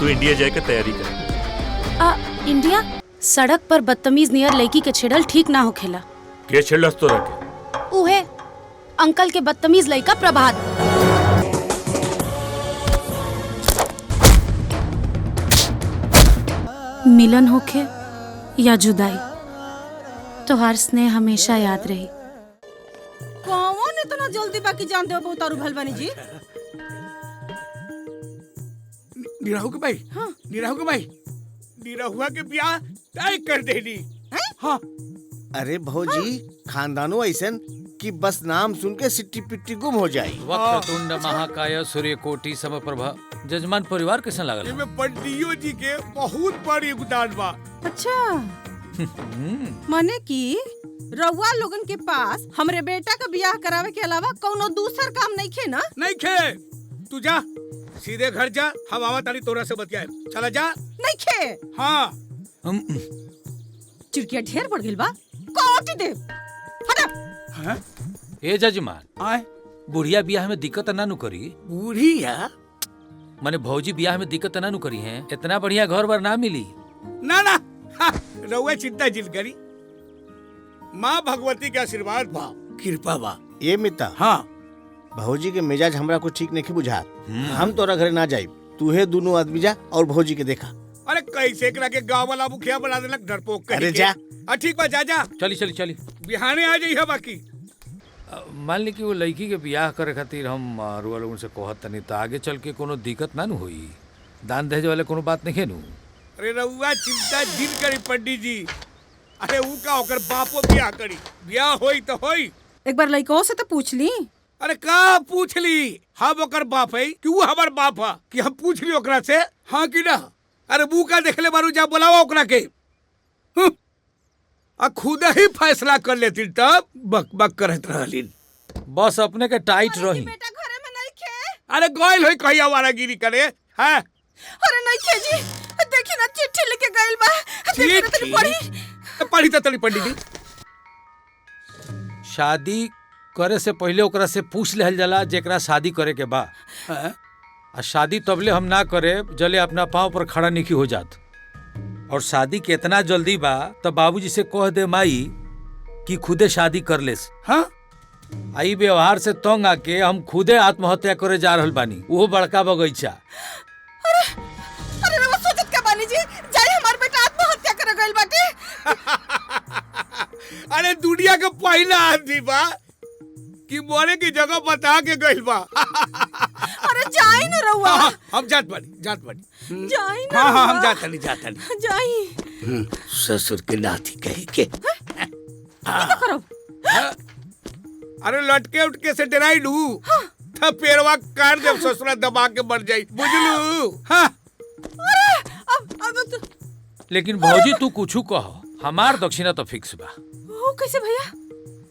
India जाए के तैयारी कर। इंडिया? सड़क पर बदतमीज नियर लड़की के छेड़ल ठीक ना होखेला। के छेड़लस तो रखे? उहे अंकल के बदतमीज लड़का प्रभात। मिलन होखे या जुदाई, तोहार स्नेह हमेशा याद रही। कौन इतना जल्दी बाकी जान दे उतारू भल बनी जी? निराहु के भाई, हाँ निराहु के भाई, निराहुआ के ब्याह तय कर देनी। हाँ अरे भौजी, खानदानो ऐसन कि बस नाम सुन के सिट्टी पिट्टी गुम हो जाए। वक्रतुंड महाकाय सूर्यकोटि समप्रभा। जजमान परिवार कैसा लागल? इनमें पंडियो जी के बहुत बड़ योगदान बा। अच्छा माने कि रउआ लोगन के पास हमरे बेटा का ब्याह करावे के अलावा कोनो दूसर काम नहीं खे ना? नहीं खे, तू जा सीधे घर जा, हम आवा तारी तोरा से बतियाए। चला जा। नहीं खे? हाँ चिड़किया ढेर बढ़ गइल बा। काटी दे। हटा। हाँ? ए जजमान, आए बुढ़िया ब्याह में दिक्कत ना नु करी? बुढ़िया माने भौजी ब्याह में दिक्कत ना नु करी है? इतना बढ़िया घर बार ना मिली। ना ना, रउआ चिंता जिल करी। माँ भगवती के आशीर्वाद बा, कृपा बा। ये मिता, हाँ भौजी के मिजाज हमरा को ठीक नहीं बुझा। हम तोरा घरे ना जाइब, तूहे दोनों आदमी जा और भौजी के देखा। अरे कैसे करा के गाँव वाला मुखिया बना देलक डरपोक कह के। अरे जा। ठीक बा, जा जा। चली बिहाने आ जाइए बाकी। मान ली कि वो लड़की के ब्याह करे खातिर हम रुआ लोगन से कहत तनी, तो आगे चल के कोनो दिक्कत ना नु होई? दान दहेज वाले कोनो बात नहीं नु? अरे रउआ चिंता जिन करी पंडित जी। अरे ऊ का ओकर बापो ब्याह करी, ब्याह होई तो होई। एक बार लइको से तो पूछ ली। अरे का पूछ ली? हम ओकर बाप है कि ऊ हमार बाप है कि हम पूछ ली ओकरा से? हाँ कि ना? अरे बू का देखले बारू, जा बुलावा ओकरा के। खुद ही फैसला कर लेती तब बक बक करत रहली। बस अपने के टाइट रही। बेटा घरे में नहीं खे? अरे गोइल होई कहिया वारागिरी करे। हैं? अरे नहीं खे जी, देखी ना चिट्ठी लिख के गइल बा। देखी ना तनी पढ़ी। पढ़ी तो तनी पंडित जी। शादी करे से पहले ओकरा से पूछ लेहल जाला जेकरा शादी करे के बा। आ शादी तबले हम ना करे जले अपना पाँव पर खड़ा नहीं हो जात। और शादी के इतना जल्दी बा तब बाबूजी से कह दे माई कि खुदे शादी कर लेस। हाँ? आई व्यवहार से तंग आके हम खुदे आत्महत्या करे जा रहल बानी, वो बड़का बगीचा। अरे रउआ सोचत का बानी जी, जाई हमार बेटा आत्महत्या करे गइल बाटे। अरे दुनिया के पहला आदमी बा कि मोरे की जगह बता के गइल बा। अरे जाई ना रउआ। हम जात बानी। जाई ना। हाँ हम जात नहीं। जाई। ससुर के नाती कही के। करब। अरे लटके उठके से डराई लू तब पेरवा काट दे, ससुरा दबा के मर जाई, बुझलू? हाँ? अब लेकिन भौजी तू कुछू कह, हमार दक्षिणा तो फिक्स बा। वो कैसे भैया?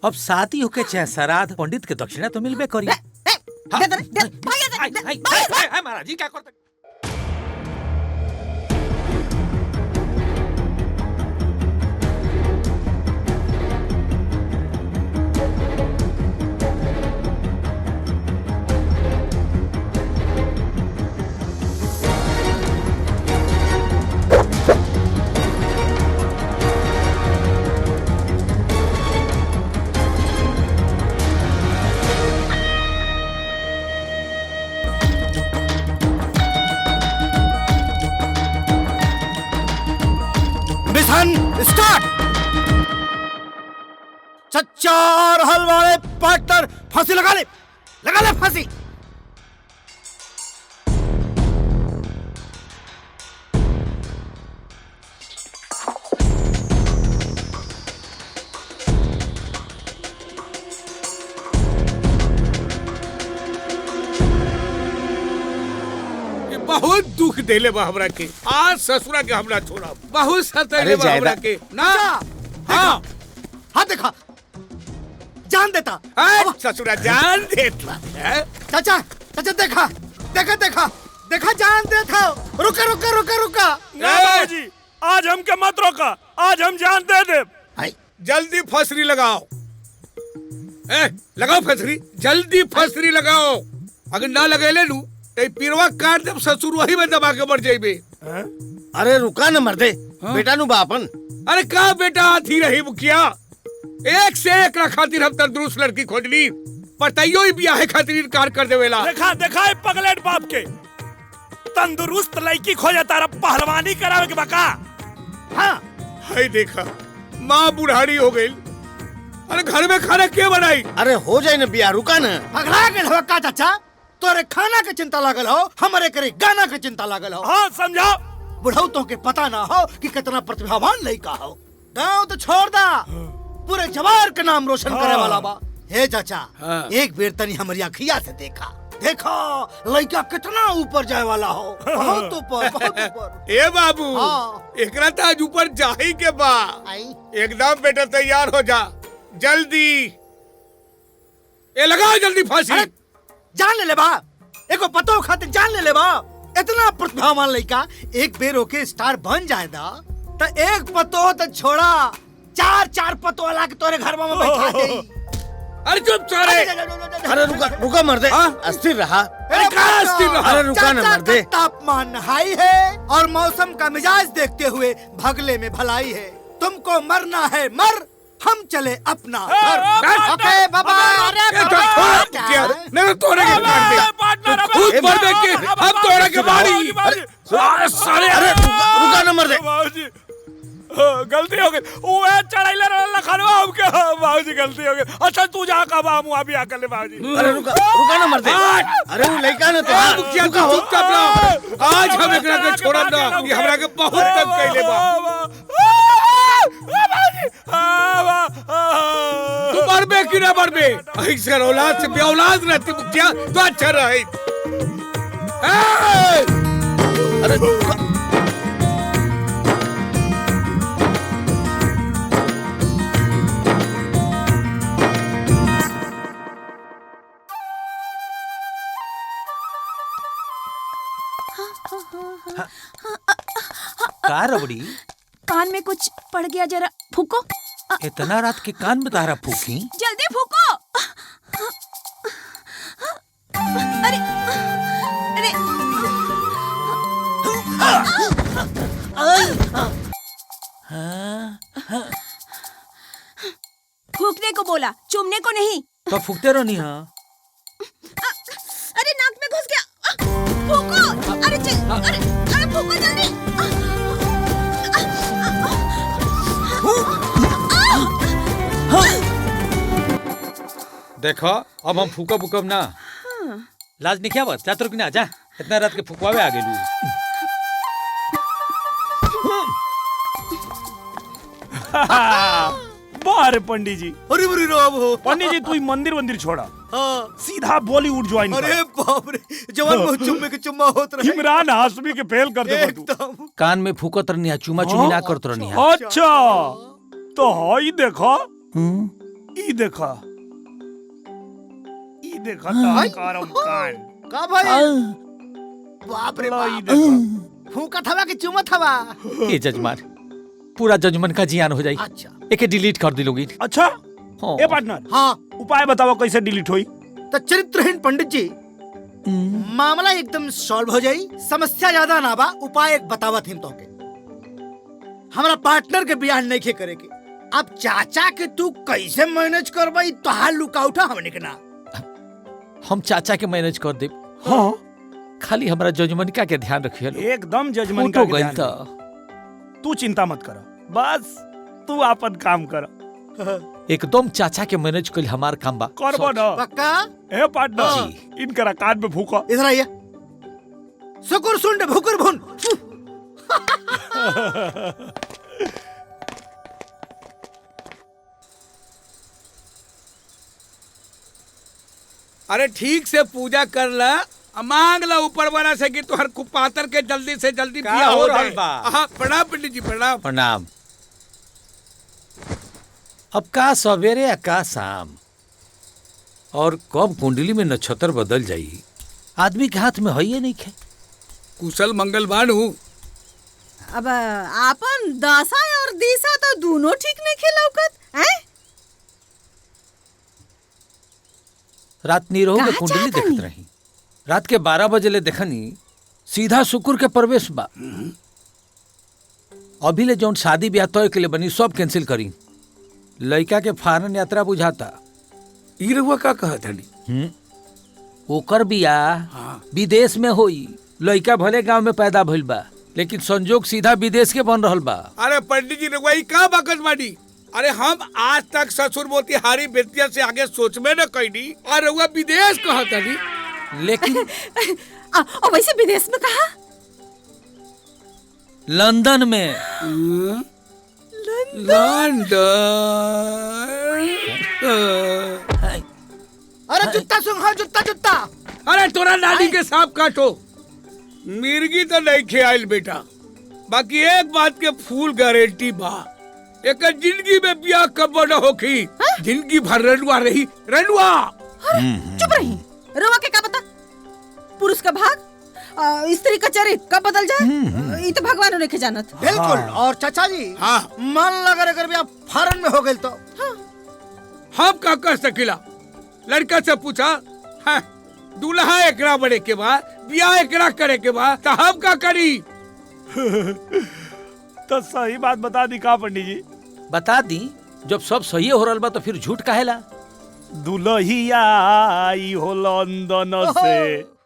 अब शादी होके चाहे श्राद्ध, पंडित के दक्षिणा तो मिलबे करी। महाराज जी क्या करते? स्टार्ट। सच्चा और हल वाले पार्टनर फांसी लगा ले फांसी। बहुत दुख देले बा हमरा के। आज ससुरा के हमरा छोड़ा बहुत सताइले बा हमरा के ना। हाँ हाँ देखा, जान देता। ससुरा जान देता। चाचा देखा जान देता। रुका। जी आज हमके मत रोका, आज हम जान दे दे। जल्दी फसरी लगाओ। लगाओ फसरी, जल्दी फसरी लगाओ। अगर ना लगेले लू तो पीरवा काट दे, ससुर वही में दबा के मर जाइबे। अरे रुका न मर्दे, बेटा नु बापन। अरे का बेटा आती रही मुखिया, एक से एक खातिर हम तंदुरुस्त लड़की खोजली, पताइयो ही ब्याह खातिर इनकार कर देवेला। देखा देखा है पगलेट बाप के, तंदुरुस्त लड़की खोजे तारा पहलवानी करावे के बका। हाँ हाय देखा, माँ बुढ़ाड़ी हो गई, अरे घर में खाना क्या बनाई? अरे हो जाए न बिया, रुका न। पगला गेल हो का चाचा? तोरे खाना के चिंता लागल हो, हमारे करे गाना के चिंता लागल हो। हाँ समझा। बुढ़ौतों के पता ना हो कि कितना प्रतिभावान लड़का हो। गाँव तो छोड़ दा, पूरे जवार के नाम रोशन करे वाला बा। हे चाचा, एक बेर तनी हमारी अखिया से देखा, देखो लड़का कितना ऊपर जाए वाला हो, बहुत ऊपर, बहुत ऊपर। ए बाबू, एकरा तो आज ऊपर जाही के बा। एकदम बेटा तैयार हो जा, जल्दी। ए लगाओ जल्दी फांसी। जान ले बा, एको पतो खातिर जान ले बा। इतना प्रतिभावान लड़का एक बेर ओके स्टार बन जाएगा तो एक पतो तो छोड़ा, चार चार पतो वाला के तोरे घर में बैठा दे। अरे चुप सारे। अरे रुका रुका मर्दे, अस्थिर रहा। अरे कहाँ अस्थिर रहा? अरे रुका न मर्दे। तापमान हाई है और मौसम का मिजाज देखते हुए भगले में भलाई है। तुमको मरना है मर, हम चले अपना घर। ओके बाबा। नहीं तोड़े के काट दे, खुद मर दे के हम तोड़े के मारी। सारे अरे रुका न मर्दे। गलती हो गई, वो चढ़ाइले रहला खनवा हमके। बाबूजी गलती हो गई। अच्छा तू जा का बामू अभी आकर ले बाबूजी। अरे रुका रुका न मर्दे। अरे वो लड़का न तो चुपचाप रहो, आज हम एकरा के छोड़ब ना, ये हमरा के बहुत तंग कइले बा। तू मरबे कि ना मरबे? ऐसे औलाद से बेऔलाद रहती मुखिया तो अच्छा रहे। अरे रुका। का रबड़ी? कान में कुछ पड़ गया, जरा फूको। इतना रात के कान में तारा फूकी? जल्दी फूको। अरे अरे फूकने को बोला, चूमने को नहीं। तो फूकते रहो नहीं। हाँ अरे नाक में घुस गया, फूको। अरे चल, अरे अरे फूको जल्दी। देखो अब हम फूकब उकब ना। लाज नहीं क्या बस, जा तो ना, जा इतना रात के फुकवावे आ गेलू। बाहर पंडित जी। अरे बड़ी राम हो पंडित जी, तू मंदिर छोड़ा, सीधा बॉलीवुड ज्वाइन कर। अरे बाप रे, जवान बहुत चुम्मे के चुम्मा होत रहे। इमरान हाशमी के फेल कर दे तू। एकदम। कान में फूकत रहनी, चुमा चुमी ना करत रहनी। अच्छा तो हाई देखा, ई देखा, ई देखा ताकारम कान का भाई? बाप रे ई बाप, देखा। फूका थवा के चुमा थवा। ये जजमान, पूरा जजमान का जियान हो जाई। अच्छा एके डिलीट कर दिलोगी। अच्छा हाँ। ए पार्टनर, हाँ, उपाय बताओ कैसे डिलीट होई। तो चरित्रहीन पंडित जी, मामला एकदम सॉल्व हो जाई। समस्या ज्यादा ना बा, उपाय एक बतावत हिम तो के। हमारा पार्टनर के बियाह नहीं खे करे के। अब चाचा के तू कैसे मैनेज करबई, तोहार लुकाउटा हमने के ना। हम चाचा के मैनेज कर दे। हाँ खाली हमारा जजमनिका के ध्यान रखिए। एकदम जजमान तो का गई ध्यान था। रख। तू चिंता मत कर, बस तू आपन काम कर। एकदम चाचा के मैनेज कर हमार काम बा। करबो ना पक्का? ए पार्टनर जी। इनकरा कान में फूका। इधर आइए। सुकुर सुंड भुकुर भुन। अरे ठीक से पूजा कर ला, मांग ला ऊपर वाला से कि तुहर कुपातर के जल्दी से जल्दी का बियाह हो हो रहल जाए। बा? हाँ प्रणाम पंडित जी, प्रणाम। प्रणाम। अब का सवेरे या का शाम, और कब कुंडली में नक्षत्र बदल जाई, आदमी के हाथ में है ये नहीं खे। कुशल मंगल बानू। अब आपन दशा और दिशा तो दोनों ठीक नहीं खिलौकत हैं। रात नीरहू के का कुंडली चाहतनी? देखत रही। रात के 12 बजे ले देखनी सीधा शुक्र के प्रवेश बा। अभी ले जौन शादी ब्याह तय के लिए बनी सब कैंसिल करी। लड़का के फॉरेन यात्रा बुझाता। ई रहुआ का कहत हनी? ओकर बियाह विदेश में होई। लड़का भले गांव में पैदा भइल बा, लेकिन संजोग सीधा विदेश के बन रहल बा। अरे पंडित जी रहुआ ई का बकस बानी? अरे हम आज तक ससुर मोतिहारी बेतिया से आगे सोच में न कईनी और रहुआ विदेश कहत हनी। लेकिन और वैसे विदेश में कहा? लंदन में। अरे जुत्ता सुन, हाँ जुत्ता जुत्ता। अरे तोरा नानी के सांप काटो। मिर्गी तो नहीं खेल बेटा, बाकी एक बात के फुल गारंटी बा, एक जिंदगी में ब्याह कब न होखी, जिंदगी भर रनुआ रही रनुआ। चुप रही। रवा के का पता पुरुष का भाग स्त्री का चरित्र कब बदल जाए, ये तो भगवान ने जानत। बिल्कुल। और चाचा जी, हाँ मान लगा अगर ब्याह फॉरेन में हो गई तो हम का कर सकिला? लड़का से पूछा, हाँ, दूल्हा एकरा बड़े के बाद ब्याह एकरा करे के बाद तो हम का करी? तो सही बात बता दी का पंडित जी? बता दी। जब सब सही हो रहल बा तो फिर झूठ काहेला? दुल्हिया आई हो लंदन से।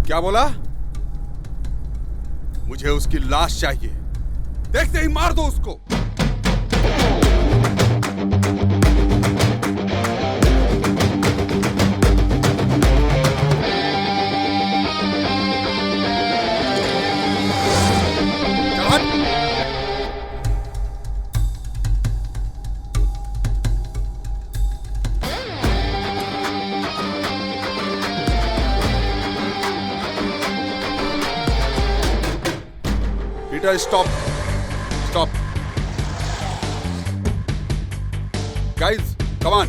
क्या बोला? मुझे उसकी लाश चाहिए। देखते ही मार दो उसको। Peter, stop. Stop. Guys, come on.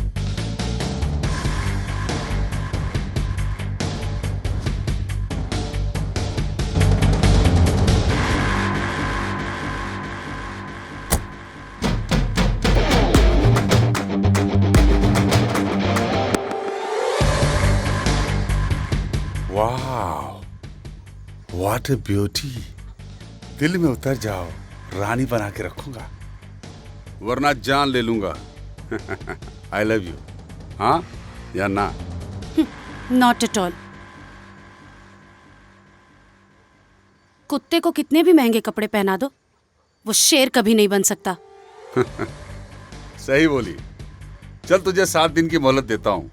Wow. What a beauty. दिल में उतर जाओ, रानी बना के रखूंगा, वरना जान ले लूंगा। I love you. हाँ या ना? Not at all. कुत्ते को कितने भी महंगे कपड़े पहना दो, वो शेर कभी नहीं बन सकता। सही बोली। चल तुझे 7 दिन की मोहलत देता हूँ,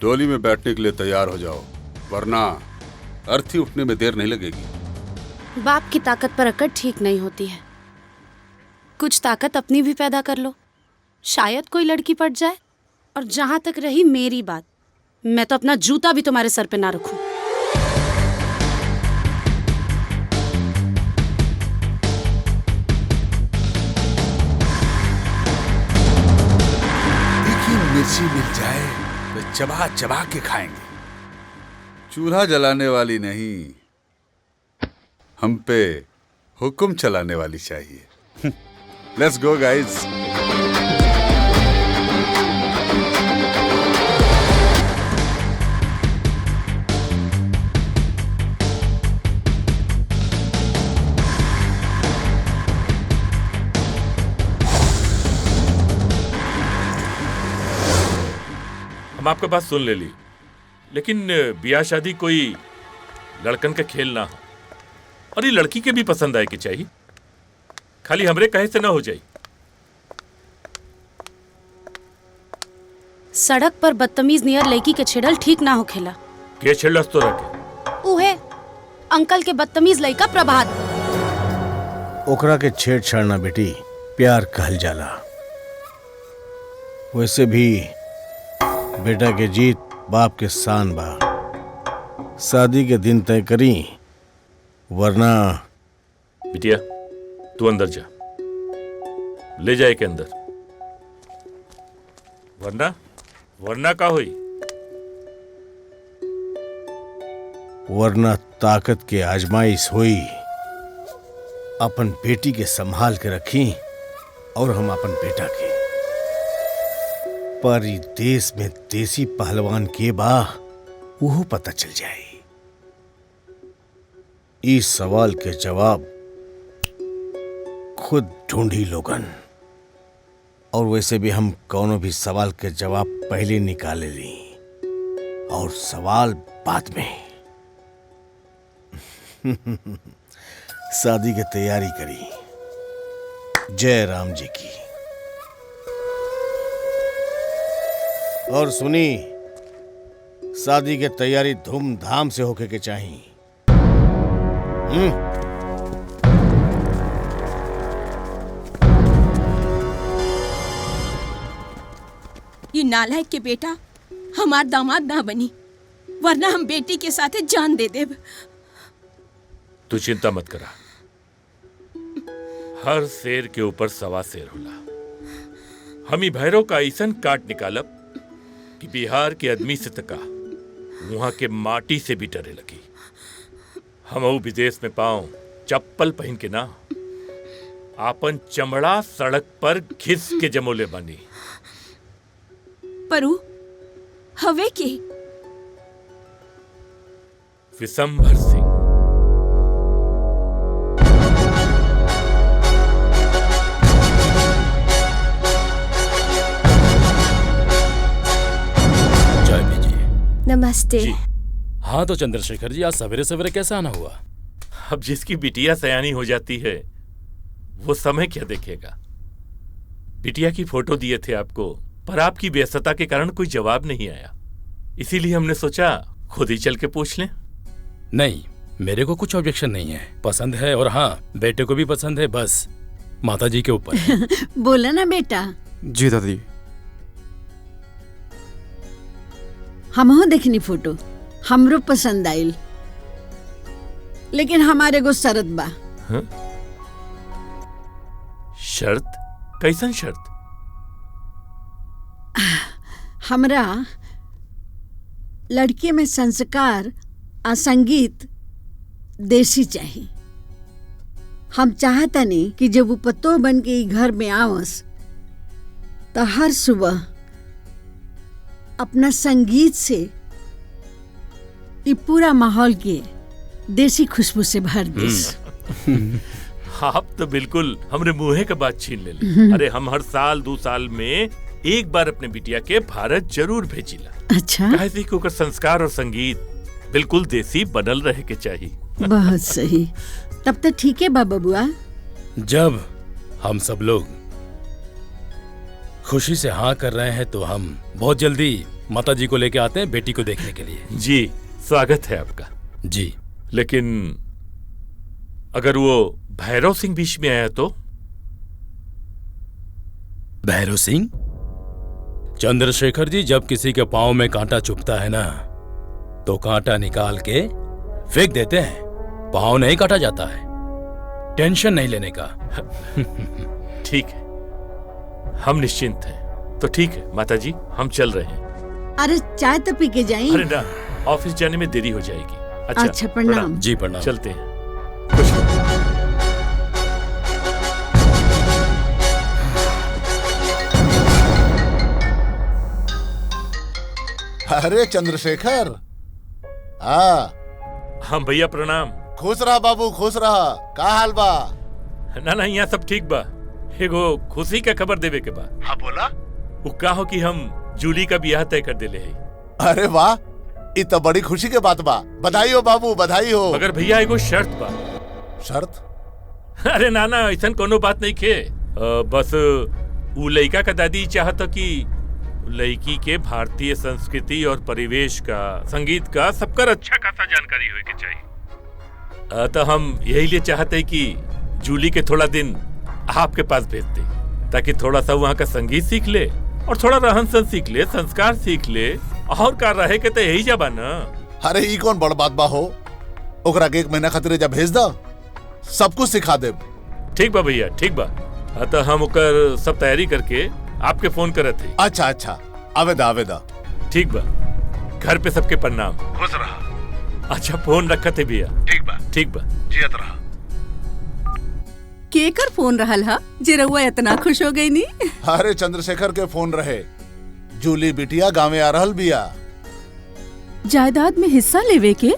डोली में बैठने के लिए तैयार हो जाओ, वरना अर्थी उठने में देर नहीं लगेगी। बाप की ताकत पर अकड़ ठीक नहीं होती है। कुछ ताकत अपनी भी पैदा कर लो, शायद कोई लड़की पट जाए। और जहां तक रही मेरी बात, मैं तो अपना जूता भी तुम्हारे सर पे ना रखूं। तीखी मिर्ची मिल जाए तो चबा चबा के खाएंगे। चूल्हा जलाने वाली नहीं, हम पे हुक्म चलाने वाली चाहिए। Let's go guys. हम आपका बात सुन ले ली, लेकिन ब्याह शादी कोई लड़कन का खेल ना हो, और ये लड़की के भी पसंद आए कि चाहिए, खाली हमरे कहे से ना हो जाए। सड़क पर बदतमीज नियर लड़की के छेड़ल ठीक ना हो खेला। के छेड़लस तो रखे? उहे अंकल के बदतमीज लड़का प्रभात। ओकरा के छेड़छाड़ ना बेटी, प्यार कहल जाला। वैसे भी बेटा के जीत बाप के शान बा। शादी के दिन तय करी, वरना। बिटिया तू अंदर जा, ले जाए के अंदर, वरना का हुई? वरना ताकत के आजमाइश हुई। अपन बेटी के संभाल के रखी और हम अपन बेटा के। पर ई देश में देसी पहलवान के बा वो पता चल जाए। इस सवाल के जवाब खुद ढूंढी लोगन। और वैसे भी हम कौनो भी सवाल के जवाब पहले निकाले ली और सवाल बाद में। शादी की तैयारी करी। जय राम जी की। और सुनी, शादी की तैयारी धूमधाम से होके के चाहिए। ये नालायक के बेटा हमार दामाद ना बनी, वरना हम बेटी के साथे जान दे देब। तू चिंता मत करा, हर शेर के ऊपर सवा शेर होला। हम ही भैरव का ऐसन काट निकालब कि बिहार के आदमी से तका वहां के माटी से भी डरे लगी। हम विदेश में पाऊं चप्पल पहन के ना, आपन चमड़ा सड़क पर घिस के जमोले बनी। परू हवे के विशंभर सिंह। नमस्ते। हाँ तो चंद्रशेखर जी, आज सवेरे सवेरे कैसे आना हुआ? अब जिसकी बिटिया सयानी हो जाती है वो समय क्या देखेगा। बिटिया की फोटो दिए थे आपको, पर आपकी व्यस्तता के कारण कोई जवाब नहीं आया, इसीलिए हमने सोचा खुद ही चल के पूछ लें। नहीं, मेरे को कुछ ऑब्जेक्शन नहीं है, पसंद है। और हाँ, बेटे को भी पसंद है, बस माता जी के ऊपर। बोला ना बेटा। जी दादी। हमहो देखनी फोटो, हमरो पसंद आइल, लेकिन हमारे को शर्त बा। हाँ? शर्त? कैसन शर्त? हमरा लड़के में संस्कार आ संगीत देसी चाहिए। हम चाहता नहीं कि जब वो पतो बन के ई घर में आवस तो हर सुबह अपना संगीत से ये पूरा माहौल के देसी खुशबू से भर देस। आप तो बिल्कुल हमरे मुंहे का बात छीन ले। अरे हम हर साल 2 साल में एक बार अपने बिटिया के भारत जरूर भेजिला। अच्छा, कैसे कि ओकर संस्कार और संगीत बिल्कुल देसी बनल रहे के चाहिए। बहुत सही, तब तो ठीक है बाबा बुआ। जब हम सब लोग खुशी से हाँ कर रहे हैं तो हम बहुत जल्दी माता जी को लेके आते हैं बेटी को देखने के लिए। जी, स्वागत है आपका। जी, लेकिन अगर वो भैरव सिंह बीच में आया तो? भैरव सिंह? चंद्रशेखर जी, जब किसी के पांव में कांटा चुभता है ना तो कांटा निकाल के फेंक देते हैं, पांव नहीं काटा जाता है। टेंशन नहीं लेने का। ठीक है, हम निश्चिंत हैं। तो ठीक है माता जी, हम चल रहे हैं। अरे चाय तो पी के जाइए। अरे ना, ऑफिस जाने में देरी हो जाएगी। अच्छा, प्रणाम। जी प्रणाम। चलते हैं। खुश रहो। अरे चंद्रशेखर। हाँ हम भैया प्रणाम। खुश रहा बाबू, खुश रहा। का हाल बा? ना यहाँ सब ठीक बा। एगो खुशी का खबर देवे के बा। हाँ बोला। वो का हो कि हम जूली का ब्याह तय कर देले है। अरे वाह, ये तो बड़ी खुशी के बात बा। बधाई हो बाबू, बधाई हो। मगर भैया एगो शर्त बा। शर्त? अरे नाना, ऐसा कोनो बात नहीं खे। बस वो लड़का का दादी चाहता कि लड़की के भारतीय संस्कृति और परिवेश का, संगीत का सबकर अच्छा खासा जानकारी होए के चाहिए। तो हम यही लिए चाहते कि जूली के थोड़ा दिन आपके पास भेज दे, ताकि थोड़ा सा वहाँ का संगीत सीख ले और थोड़ा रहन सहन सीख ले, संस्कार सीख ले। और का रहे के तो यही जबा ना। अरे ई कौन बड़ बात बा हो, ओकरा के 1 महीना खातिर जा भेज दा, सब कुछ सिखा दे। ठीक बा भैया, ठीक बा। तो हम ओकर सब तैयारी करके आपके फोन करत थे। अच्छा अच्छा, आवेदा आवेदा। ठीक बा, घर पे सबके प्रणाम। खुश रहा। अच्छा फोन रखत है भैया। ठीक बा ठीक बा। जियत रहा। केकर फोन रहल हा जे रउआ इतना खुश हो गई नी? अरे चंद्रशेखर के फोन रहे, जूली बिटिया गाँव आ रहल बिया। जायदाद में हिस्सा लेवे के?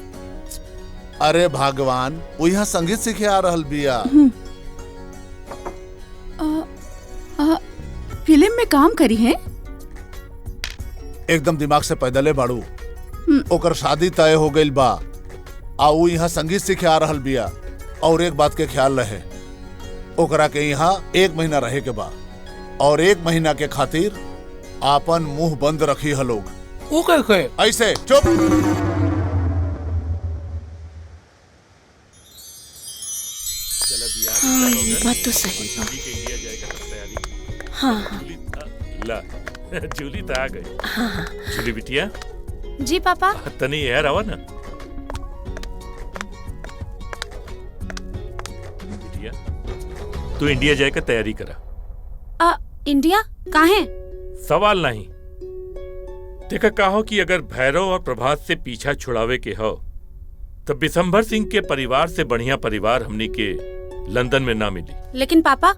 अरे भगवान, वो यहाँ संगीत सीखे आ रहल बिया। फिल्म में काम करी है? एकदम दिमाग से पैदले बाड़ू। ओकर शादी तय हो गई बा, आ वो यहाँ संगीत सीखे आ रहल बिया। और एक बात के ख्याल रहे, ओकरा के यहाँ 1 महीना रहे के बा, और 1 महीना के खातिर आपन मुंह बंद रखी है लोग। वो कहे ऐसे चुप। हाँ, ये बात तो सही बा। हाँ हाँ ला जूली तो आ गई। हाँ जूली बिटिया। जी पापा। तनी यार आवा ना बिटिया, तू इंडिया जाए का तैयारी करा। इंडिया काहे? सवाल नहीं। देखा कहो कि अगर भैरव और प्रभात से पीछा छुड़ावे के हो, तब बिशंभर सिंह के परिवार से बढ़िया परिवार हमनी के लंदन में ना मिली। लेकिन पापा,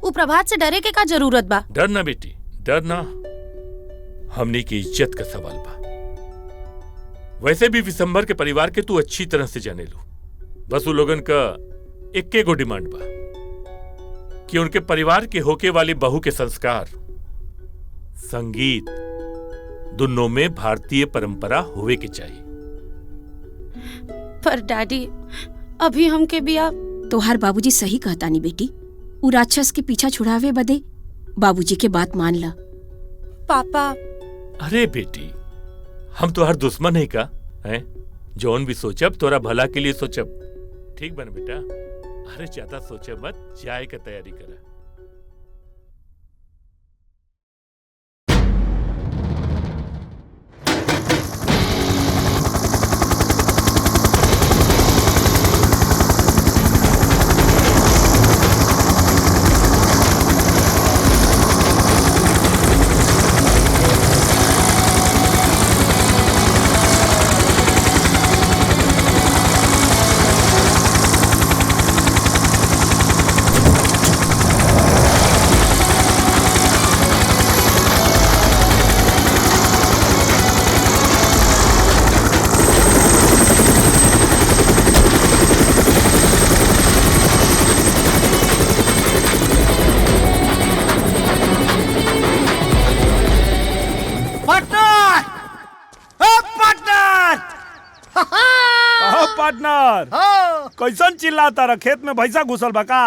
वो प्रभात से डरे के का जरूरत बा? डर ना बेटी, डर ना। हमनी की इज्जत का सवाल बा। वैसे भी विशंभर के परिवार के तू अच्छी तरह से जाने लो। बस वो लोगन का एक गो डिमांड बा कि उनके परिवार के होके वाली बहू के संस्कार, संगीत दोनों में भारतीय परंपरा होवे के चाहिए। पर डैडी, अभी हमके बिया। तोहार बाबूजी सही कहता नहीं बेटी। उ राक्षस के पीछा छुड़ावे बदे बाबूजी के बात मान ला। पापा। अरे बेटी, हम तो हर दुश्मन है का हैं? जौन भी सोचब तोरा भला के लिए सोचब। ठीक बन बेटा। अरे ज्यादा सोचे मत, जाए का तैयारी करा। पार्टनर, कैसन चिल्लाता रहा? खेत में भैंसा घुसल बका?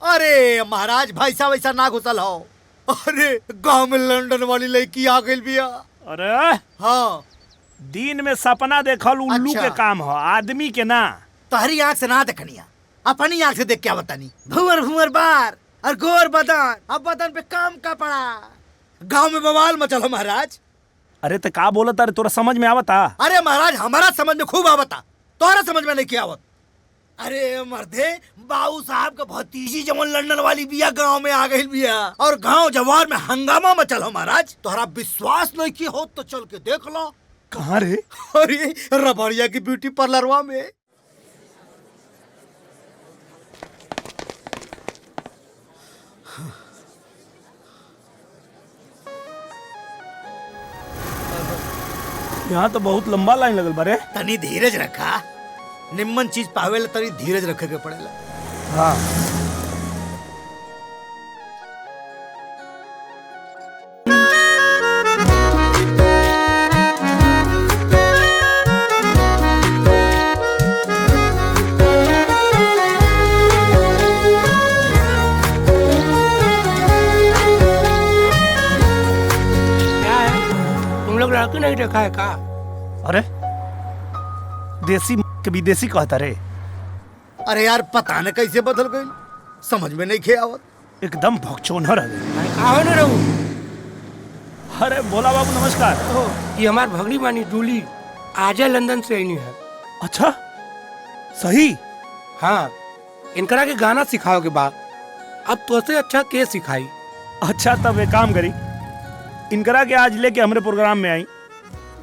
अरे महाराज, भैंसा वैसा ना घुसल हो। अरे गांव में लंदन वाली लड़की आ गई बिया। अरे हाँ, दिन में सपना देखल उल्लू अच्छा। के काम हो, आदमी के ना। तहरी आँख से ना देखनिया, अपनी आँख से देख क्या बतानी। भुवर भुवर बार और गोर बदन, अब बदन पे काम का पड़ा। गांव में बवाल मचल हो महाराज। अरे तो का बोलता? अरे तोरा समझ में आवता? अरे महाराज, हमारा समझ में खूब आवता, तोहरा समझ में नहीं क्या आवत। अरे मर्दे, बाबू साहब का भतीजी जवन लंदन वाली बिया गांव में आ गई बिया, और गांव जवार में हंगामा मचल हो महाराज। तोहरा विश्वास नहीं की हो तो चल के देख लो। कहाँ रे? अरे रबड़िया की ब्यूटी पार्लरवा में। यहाँ तो बहुत लंबा लाइन लगल बारे। तनी धीरज रखा, निम्मन चीज पावेला तनी धीरज रखे के पड़ेला। हाँ। लड़की नहीं देखा है का? अरे देसी के विदेशी कहता रे। अरे यार पता न कैसे बदल गई, समझ में नहीं खे आवत। एकदम भगचोनहर है। कहो न रहू। अरे भोला बाबू नमस्कार। ये हमार भगनी बानी डूली, आजा लंदन से आई है। अच्छा सही। हाँ, इनकरा के गाना सिखाओ के बाद अब तो से अच्छा के सिखाई। अच्छा तब एक काम करी, इनकरा के आज लेके हमरे प्रोग्राम में आई,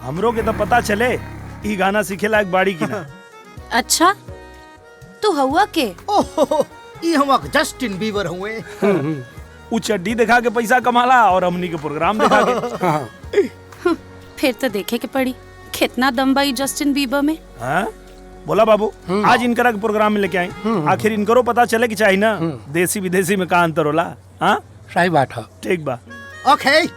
हमरो के तो पता चले ई गाना सीखे लायक बाड़ी की ना। अच्छा तो हुआ के? ओहो, ये हम जस्टिन बीबर हुए। उ चड्डी दिखा के पैसा कमाला और हमनी के प्रोग्राम दिखा के। फिर तो देखे के पड़ी कितना दम बा ई जस्टिन बीबर में। हाँ? बोला बाबू आज इनकरा के प्रोग्राम में लेके आई, आखिर इनकरो पता चले कि चाहिए ना देसी विदेशी में का अंतर होला। हाँ सही बात है। ठीक बा। ओके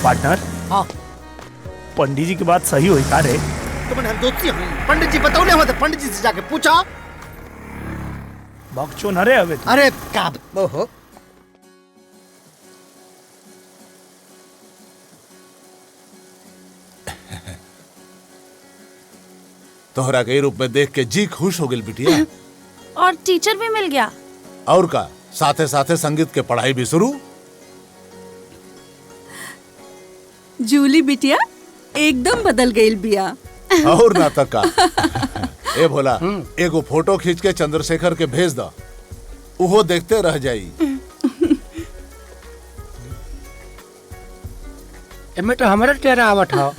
पार्टनर। हाँ पंडित जी की बात सही हुई का रे? तुमने हम दोस्ती हुई, पंडित जी बताओ ना, पंडित जी से जाके पूछा। बकचोन हरे हवे। अरे का ओहो तोहरा के रूप में देख के जी खुश हो गई बिटिया। और टीचर भी मिल गया। और का साथे साथे संगीत के पढ़ाई भी शुरू। जूली बिटिया एकदम बदल गई बिया। और ना तक का। ए भोला एगो फोटो खींच के चंद्रशेखर के भेज दा, उहो देखते रह जाई। एमे तो हमारा चेहरा आवत है।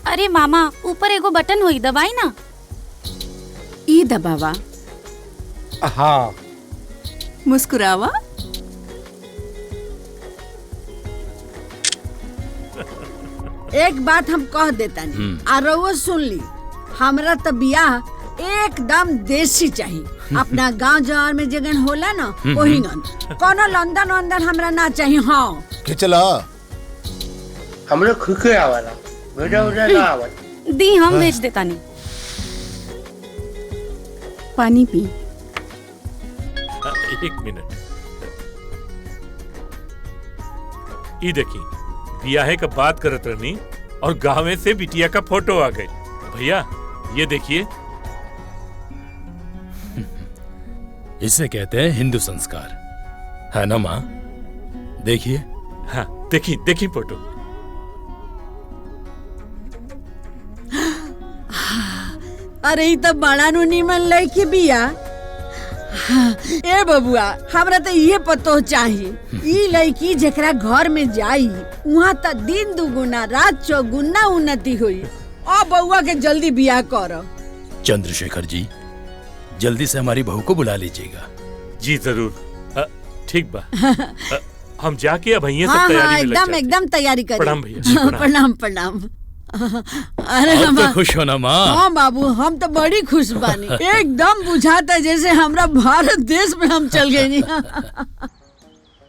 अरे मामा ऊपर एगो बटन हुई, दबाई ना। ई दबावा। हाँ मुस्कुरावा। एक बात हम कह देता नहीं, आ रउआ सुन ली, हमरा तो बियाह एकदम देसी चाहिए। अपना गांव जवार में जगन होला ना वही न, कोनो लंदन वंदन हमरा ना चाहिए। हाँ खिचला हमरे खुके आवाला, बेटा उधर ना आवत। दी हम भेज देता नहीं। पानी पी। एक मिनट, ई देखी बियाहे का बात करत रहनी और गाँव से बिटिया का फोटो आ गई। भैया ये देखिए, इसे कहते हैं हिंदू संस्कार, है ना माँ? देखिए। हाँ देखी देखी फोटो। अरे ई तो बड़ा नु निमन लड़की बिया। ए बबुआ हमरा तो ये पतो चाहिए, ई लड़की जेकरा घर में जाई वहाँ तो दिन दुगुना रात चौगुना उन्नति हुई। और बउआ के जल्दी बियाह करो। चंद्रशेखर जी जल्दी से हमारी बहू को बुला लीजिएगा। जी जरूर। ठीक बा। हम जाके अब ये सब हाँ, तैयारी में लग एकदम जाते। एकदम तैयारी करें। प्रणाम भैया। प्रणाम प्रणाम। अरे आप तो खुश हो ना माँ? हाँ बाबू हम तो बड़ी खुश बानी। एकदम बुझाता जैसे हमरा भारत देश में हम चल गए।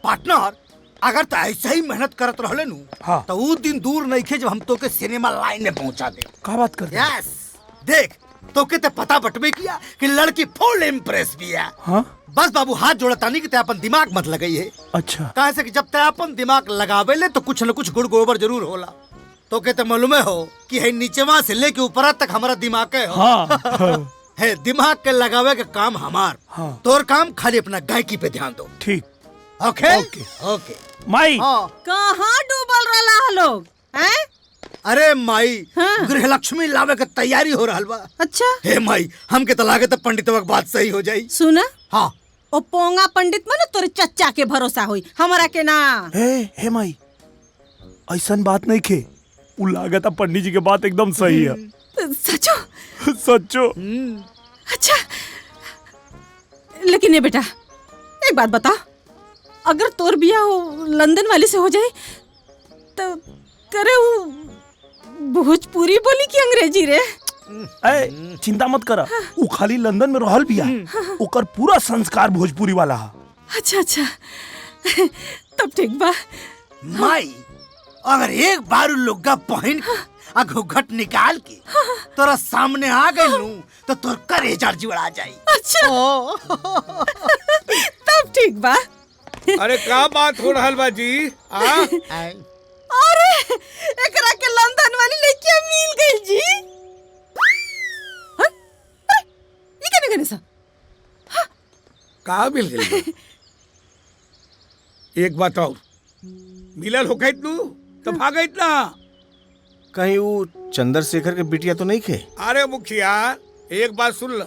पार्टनर अगर तो ऐसा ही मेहनत करत रहले नु हाँ। तो वो दिन दूर नहीं खे जब हम तो के सिनेमा लाइन में पहुंचा दे। का बात कर? यस देख तो के ते पता बटवे किया कि लड़की फुल इम्प्रेस भी है। हाँ? बस बाबू हाथ जोड़तानी कि ते अपन दिमाग मत लगाई है। अच्छा कहे से कि जब ते अपन दिमाग लगावे ले तो कुछ न कुछ गुड़ गोबर जरूर होला। तो के ते मालूम हो कि है नीचेवा से लेके ऊपर तक हमारा दिमाग है। हाँ। है दिमाग के लगावे के काम हमार। हाँ। तोर काम खाली अपना गायकी पे ध्यान दो। ठीक। ओके ओके। ओके माई कहाँ डूबल रहा लोग हैं? अरे माई हाँ। गृह लक्ष्मी लावे के तैयारी हो रहा बा। अच्छा हे माई हमके तो लागे तो पंडितवा के बात सही हो जाई। सुना हाँ ओ पोंगा पंडित में ना तोरे चच्चा के भरोसा हुई, हमारा के ना। हे माई ऐसन बात नहीं खे, उ लागत पंडित जी के बात एकदम सही है। सचो सच्चो। अच्छा लेकिन ये बेटा एक बात बता, अगर तोर बिया हो लंदन वाली से हो जाए तो करे वो भोजपुरी बोली की अंग्रेजी रे? ए चिंता मत करा, उ खाली लंदन में रहल बिया, ओकर पूरा संस्कार भोजपुरी वाला है। अच्छा अच्छा तब ठीक बा। माई अगर एक बार लुग्गा पहन के घूंघट निकाल के तोरा सामने आ गई नू तो तोर कलेजा जुड़ा जाई। अच्छा तब ठीक बा। अरे का बात हो रहल बा जी? अरे एकरा के लंदन वाली लड़की मिल गई जी। है गणेशा? कहा मिल गई? एक बात और, मिलल हो गई तू तो भाग इतना। कहीं वो चंद्रशेखर के बिटिया तो नहीं खे? अरे मुखिया एक बात सुन ल,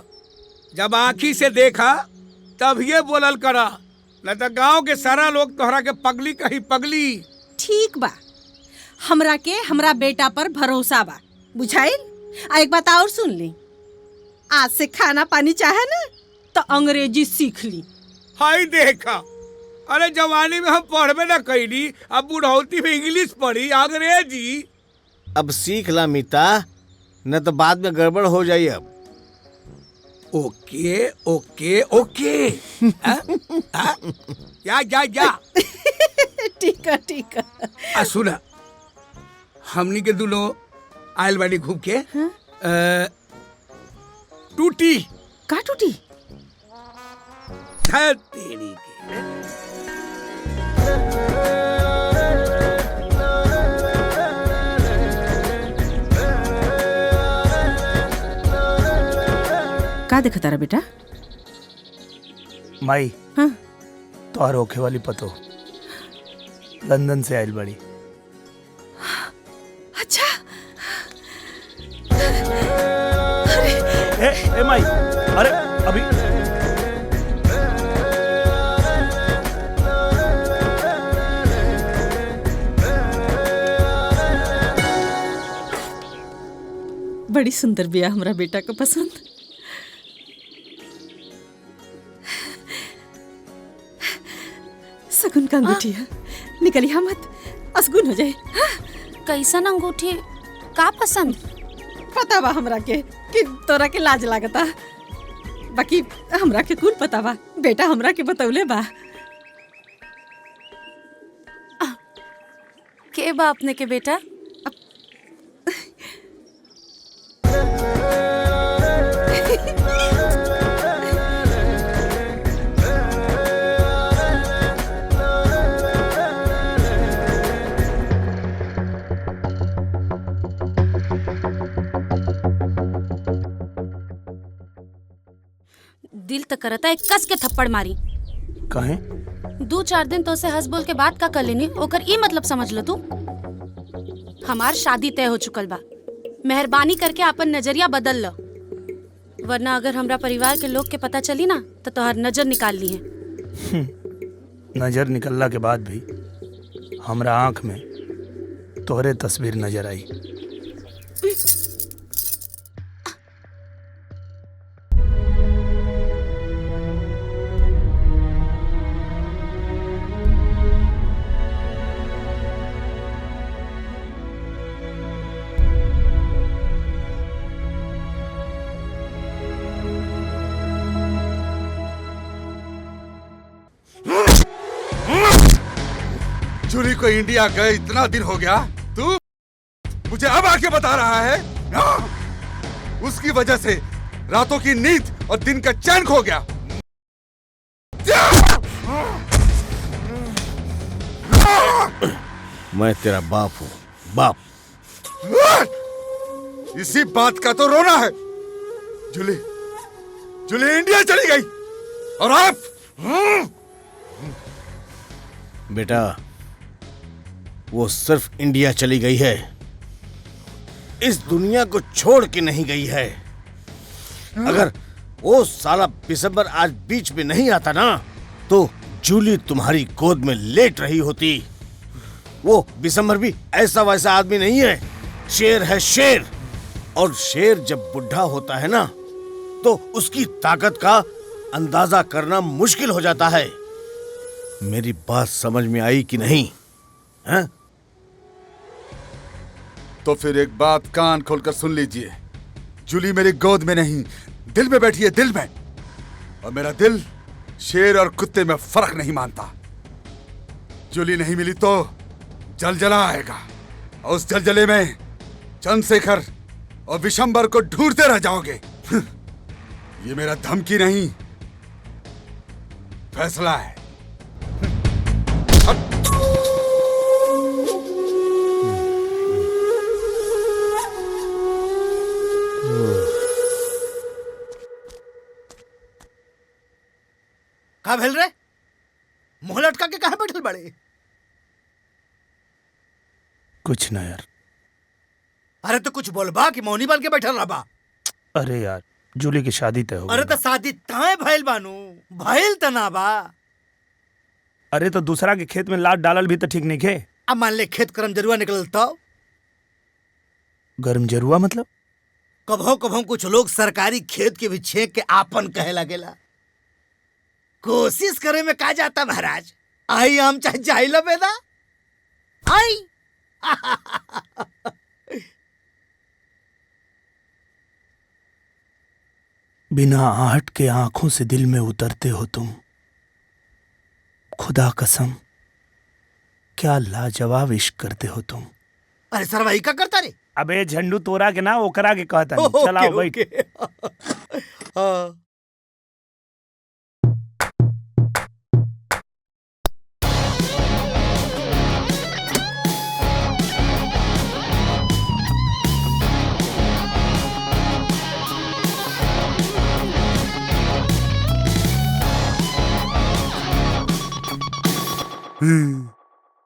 जब आंखी से देखा तब ये बोलल करा, न तो गांव के सारा लोग तोहरा के पगली कही पगली। ठीक बा, हमरा के हमरा बेटा पर भरोसा बा, बुझाइल? आ एक बात और सुन ली, आज से खाना पानी चाहे ना तो अंग्रेजी सीख ली। हाय देखा, अरे जवानी में हम पढ़बे ना कैली, अब बुढ़ौती में इंग्लिश पढ़ी अंग्रेजी। अब सीख ला मीता, न तो बाद में गड़बड़ हो जाई। अब ओके ओके ओके या जा जा। ठीक है ठीक है। सुना, हमनी के दोनों आयल बाड़ी घूम के टूटी। का टूटी? तेरी के का देखा तारा बेटा? माई, हाँ? तोहर होखे वाली पतो लंदन से आयल बड़ी। अच्छा। ए माई, अरे अभी बड़ी सुंदर बिया हमरा बेटा को पसंद। सगुन का अंगूठी है, निकलिया मत, असगुन हो जाए। कैसन अंगूठी? का पसंद? पता बा हमरा के कि तोरा के लाज लागता, बाकी हमरा के कुल पता बा, बेटा हमरा के बतौले बा। के बा अपने के बेटा? दिल तो करता है कस के थप्पड़ मारी। कहे? 2-4 दिन तो से हंस बोल के बात का कर लेनी, ओकर ई मतलब समझ लो तू। हमार शादी तय हो चुकल बा, मेहरबानी करके अपन नजरिया बदल लो, वरना अगर हमरा परिवार के लोग के पता चली ना तो तोहर नजर निकाल ली है। नजर निकलला के बाद भी हमरा आंख में तोहरे तस्वीर नजर आई। जूली को इंडिया गए इतना दिन हो गया, तू मुझे अब आके बता रहा है? उसकी वजह से रातों की नींद और दिन का चैन खो गया। मैं तेरा बाप हूँ, बाप। इसी बात का तो रोना है। जूली जूली इंडिया चली गई और आप बेटा, वो सिर्फ इंडिया चली गई है, इस दुनिया को छोड़ के नहीं गई है। अगर वो साला बिसंबर आज बीच में नहीं आता ना तो जूली तुम्हारी गोद में लेट रही होती। वो बिसंबर भी ऐसा वैसा आदमी नहीं है, शेर है शेर। और शेर जब बुढ़ा होता है ना तो उसकी ताकत का अंदाजा करना मुश्किल हो जाता है। मेरी बात समझ में आई कि नहीं? हैं? तो फिर एक बात कान खोलकर सुन लीजिए, जूली मेरी गोद में नहीं, दिल में बैठी है, दिल में। और मेरा दिल शेर और कुत्ते में फर्क नहीं मानता। जूली नहीं मिली तो जलजला आएगा, और उस जलजले में चंद्रशेखर और विशंबर को ढूंढते रह जाओगे। ये मेरा धमकी नहीं, फैसला है। का भेल रे? मुंह लटका के कहाँ बैठल बड़े? कुछ ना यार। अरे तो कुछ बोलबा कि मौनी बन के बैठल रहबा? अरे यार जूली की शादी तय हो गई। अरे तो शादी तय भइल बानू, भइल त ना बा। अरे तो दूसरा के खेत में लात डालल भी तो ठीक नहीं खे। अब मान ले खेत करम जरुआ निकलल तो गर्म जरुआ मतलब? कभो कभो कुछ लोग सरकारी खेत के भी छेक के आपन कहे लगेला। कोशिश करे में का जाता महाराज, आई हम चाहे जाइला बेदा आई। बिना आहट के आंखों से दिल में उतरते हो तुम, खुदा कसम क्या लाजवाब इश्क करते हो तुम। अरे सरवाई का करता रे? अबे झंडू तोरा के ना ओकरा के कहता नहीं। चला बैठ।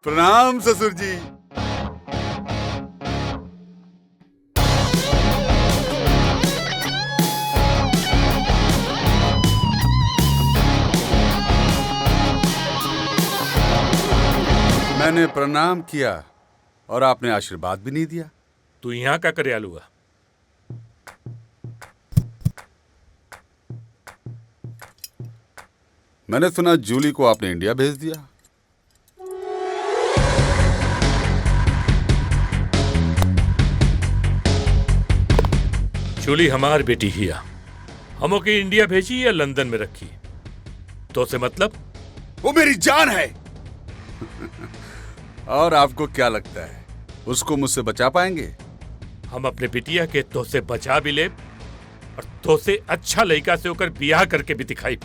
प्रणाम ससुर जी। मैंने प्रणाम किया और आपने आशीर्वाद भी नहीं दिया। तू यहाँ का करे आलूआ? मैंने सुना जूली को आपने इंडिया भेज दिया। जूली हमार बेटी हिया, हम ओके इंडिया भेजी या लंदन में रखी तो से मतलब? वो मेरी जान है। और आपको क्या लगता है उसको मुझसे बचा पाएंगे? हम अपने बिटिया के तो से बचा भी ले और तो से अच्छा लड़का से होकर बियाह करके भी दिखाई।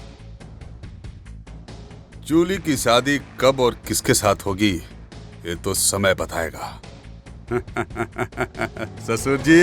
जूली की शादी कब और किसके साथ होगी ये तो समय बताएगा। ससुर जी।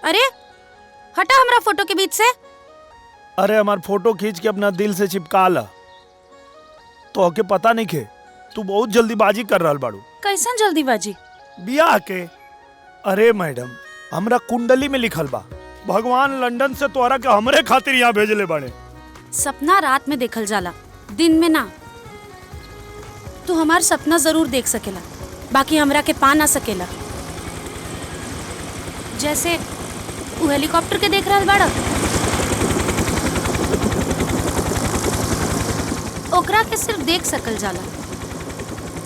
अरे हटा हमरा फोटो के बीच से। अरे हमार फोटो खींच के अपना दिल से चिपका ला। तो आके पता नहीं खे तू बहुत जल्दीबाजी कर रहल बाड़ू। कैसन जल्दीबाजी? बियाह के। अरे मैडम हमरा कुंडली में लिखल बा भगवान लंदन से तोहरा के हमरे खातिर यहाँ भेजले बाड़े। सपना रात में देखल जाला, दिन में ना। तू हमार सपना जरूर देख सकेला, बाकी हमरा के पा ना सकेला। जैसे वो हेलीकॉप्टर के देख रहल बाड़ा, ओकरा के सिर्फ देख सकल जाला,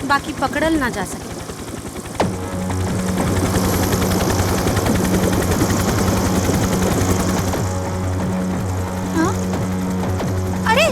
बाकी पकड़ल ना जा सके। हाँ? अरे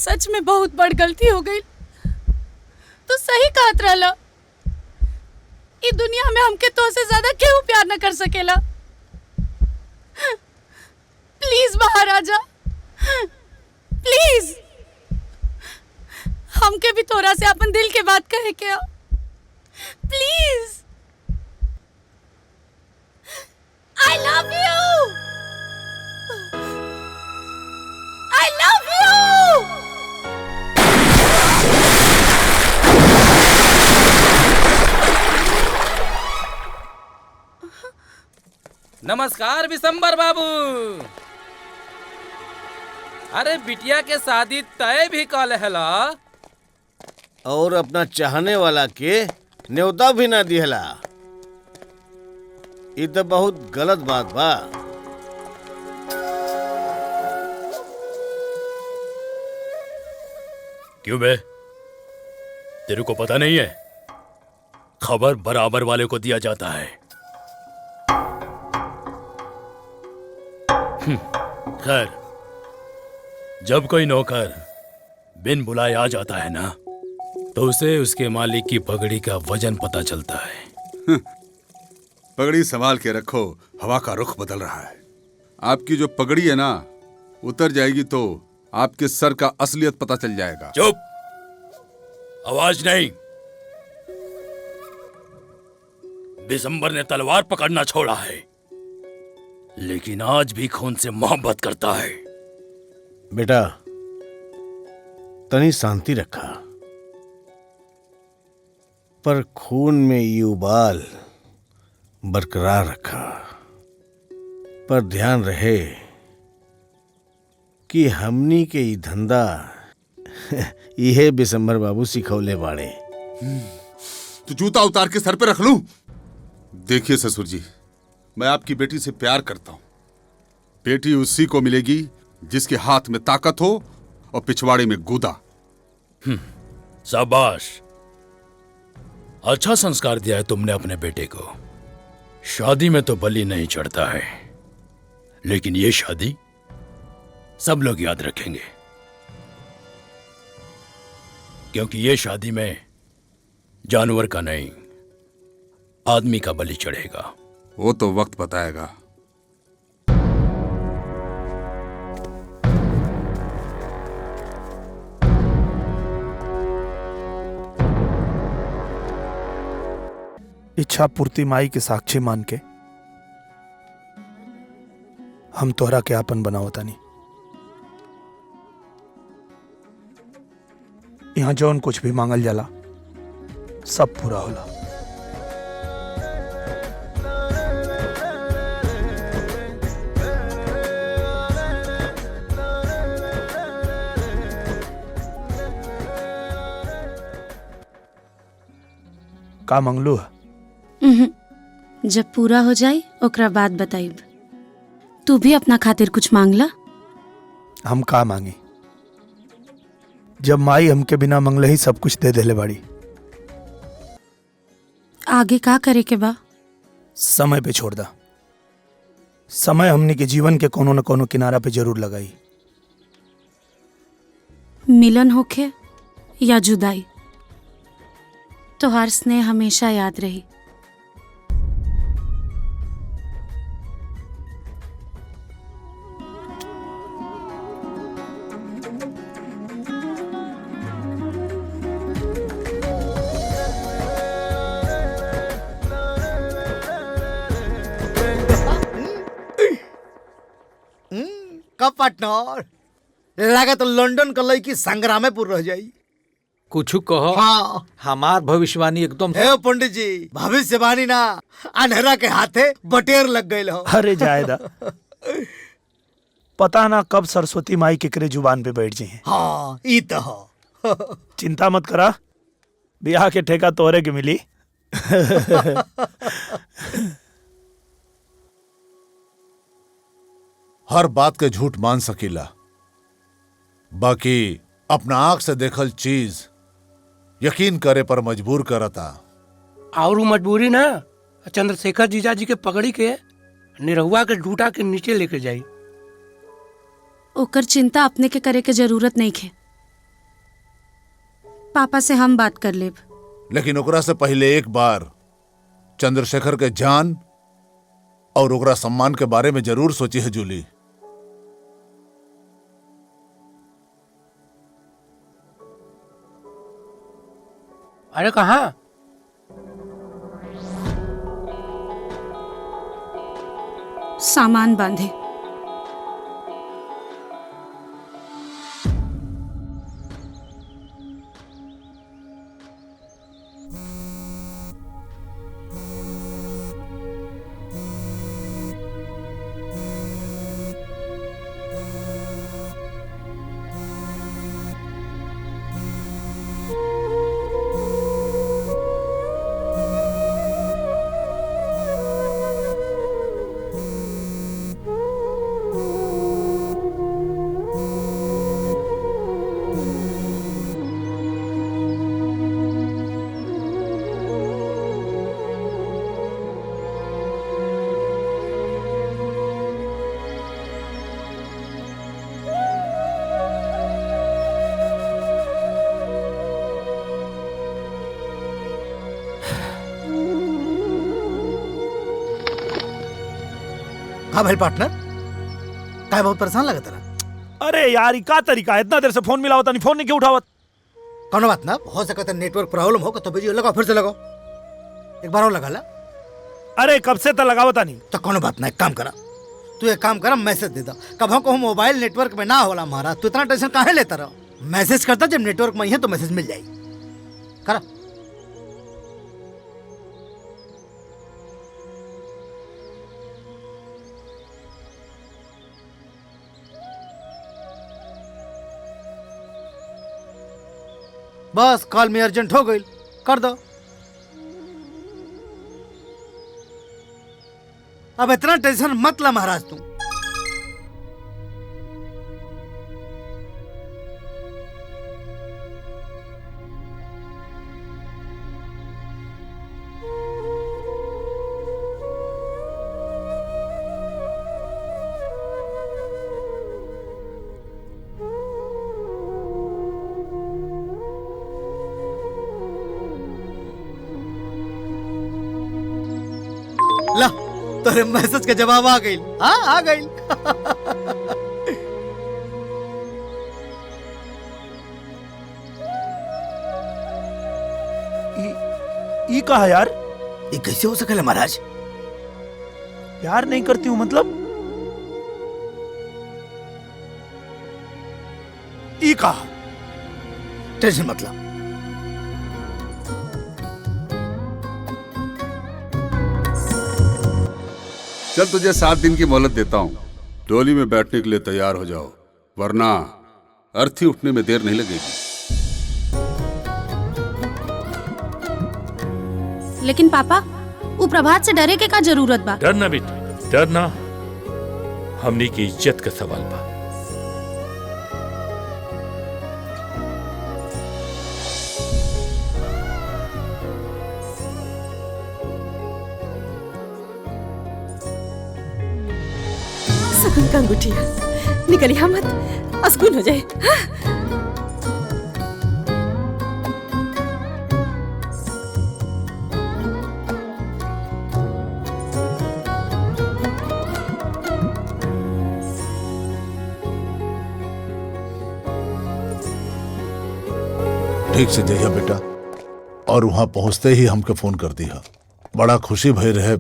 सच में बहुत बड़ गलती हो गई। तू सही कहत रहला। इस दुनिया में हमके तो से ज्यादा केहू प्यार न कर सकेला। प्लीज बाहर आ जा, प्लीज। हमके भी तोरा से अपन दिल के बात कहे के आ, please. I love you. I love you. नमस्कार विशंबर बाबू। अरे बिटिया के शादी तय भी कल हैला और अपना चाहने वाला के न्योता भी ना दिहला। ये तो बहुत गलत बात बा। क्यों बे, तेरे को पता नहीं है? खबर बराबर वाले को दिया जाता है। खैर, जब कोई नौकर बिन बुलाए आ जाता है ना, तो उसे उसके मालिक की पगड़ी का वजन पता चलता है। पगड़ी संभाल के रखो, हवा का रुख बदल रहा है। आपकी जो पगड़ी है ना, उतर जाएगी तो आपके सर का असलियत पता चल जाएगा। चुप, आवाज नहीं। दिसंबर ने तलवार पकड़ना छोड़ा है, लेकिन आज भी खून से मोहब्बत करता है। बेटा, तनी शांति रखा, पर खून में ये उबाल बरकरार रखा। पर ध्यान रहे कि हमनी के ई धंधा यह बिशंबर बाबू सिखौले बाड़े। तो जूता उतार के सर पे रख लूं? देखिए ससुर जी, मैं आपकी बेटी से प्यार करता हूं। बेटी उसी को मिलेगी जिसके हाथ में ताकत हो और पिछवाड़े में गूदा। शाबाश, अच्छा संस्कार दिया है तुमने अपने बेटे को। शादी में तो बलि नहीं चढ़ता है, लेकिन ये शादी सब लोग याद रखेंगे, क्योंकि ये शादी में जानवर का नहीं, आदमी का बलि चढ़ेगा। वो तो वक्त बताएगा। इच्छा पूर्ति माई के साक्षी मान के हम तोहरा के आपन बनावता नहीं। यहाँ जौन कुछ भी मांगल जाला सब पूरा होला। का मंगलू है? जब पूरा हो जाए ओकरा बाद बताइब। तू भी अपना खातिर कुछ मांगला। हम का मांगी, जब माई हमके बिना मंगले ही सब कुछ दे देले बाड़ी। आगे का करे के बा? समय पे छोड़ दा। समय हमनी के जीवन के कोनो न कोनो किनारा पे जरूर लगाई। मिलन होखे या जुदाई, तोहार स्नेह हमेशा याद रही। का पार्टनर, लगा तो लंदन का लड़की संग्रामेपुर रह जाई। कुछ कहो। हाँ। हमार भविष्यवाणी एकदम। हे पंडित जी, भविष्यवाणी ना, अंधेरा के हाथे बटेर लग गए हो। अरे जायदा, पता ना कब सरस्वती माई केकरे जुबान पे बैठ जाए। हाँ, ई तो हो। चिंता मत करा, ब्याह के ठेका तोरे के मिली। हर बात के झूठ मान सकीला, बाकी अपना आंख से देखल चीज यकीन करे पर मजबूर करता। और मजबूरी ना चंद्रशेखर जीजा जी के पगड़ी के निरहुआ के डूटा के नीचे लेके जाई। ओकर चिंता अपने के करे के जरूरत नहीं खे। पापा से हम बात कर लेब। लेकिन ओकरा से पहले एक बार चंद्रशेखर के जान और ओकरा सम्मान के बारे में जरूर सोची है जूली। अरे कहाँ? सामान बांधे। हाँ भाई पार्टनर, काय बहुत परेशान लगा तेरा? अरे यार ई का तरीका है, इतना देर से फोन मिला होता नहीं, फोन नहीं क्यों उठावत? कौनो बात ना, हो सकता है नेटवर्क प्रॉब्लम हो तो बिजी लगाओ, फिर से लगाओ, एक बार और लगा ला। अरे कब से तो लगावता नहीं। तो कौनो बात ना, एक काम करा, तू एक काम करा, मैसेज दे दो। कब को मोबाइल नेटवर्क में ना होला हमारा, तू इतना टेंशन काहे लेता रहो? मैसेज करता, जब नेटवर्क में ही है तो मैसेज मिल जाएगी। करा। बस कॉल में अर्जेंट हो गई, कर दो। अब इतना टेंशन मत ला महाराज तुम। ला तोरे मैसेज का जवाब आ गई। हाँ आ गई। ई कहा यार? ये कैसे हो सकेला महाराज? प्यार नहीं करती हूँ मतलब? ई कहा? टेंशन मत ला। चल तुझे 7 दिन की मोहलत देता हूँ, डोली में बैठने के लिए तैयार हो जाओ, वरना अर्थी उठने में देर नहीं लगेगी। लेकिन पापा, वो प्रभात से डरे के का जरूरत बा? डरना बेटी, डरना हमनी की इज्जत का सवाल बा। सगुन का अंगूठी निकली हम मत, अस्कुन हो जाए। हाँ? ठीक से जइया बेटा, और वहां पहुंचते ही हमके फोन कर दिया। बड़ा खुशी भई रहे।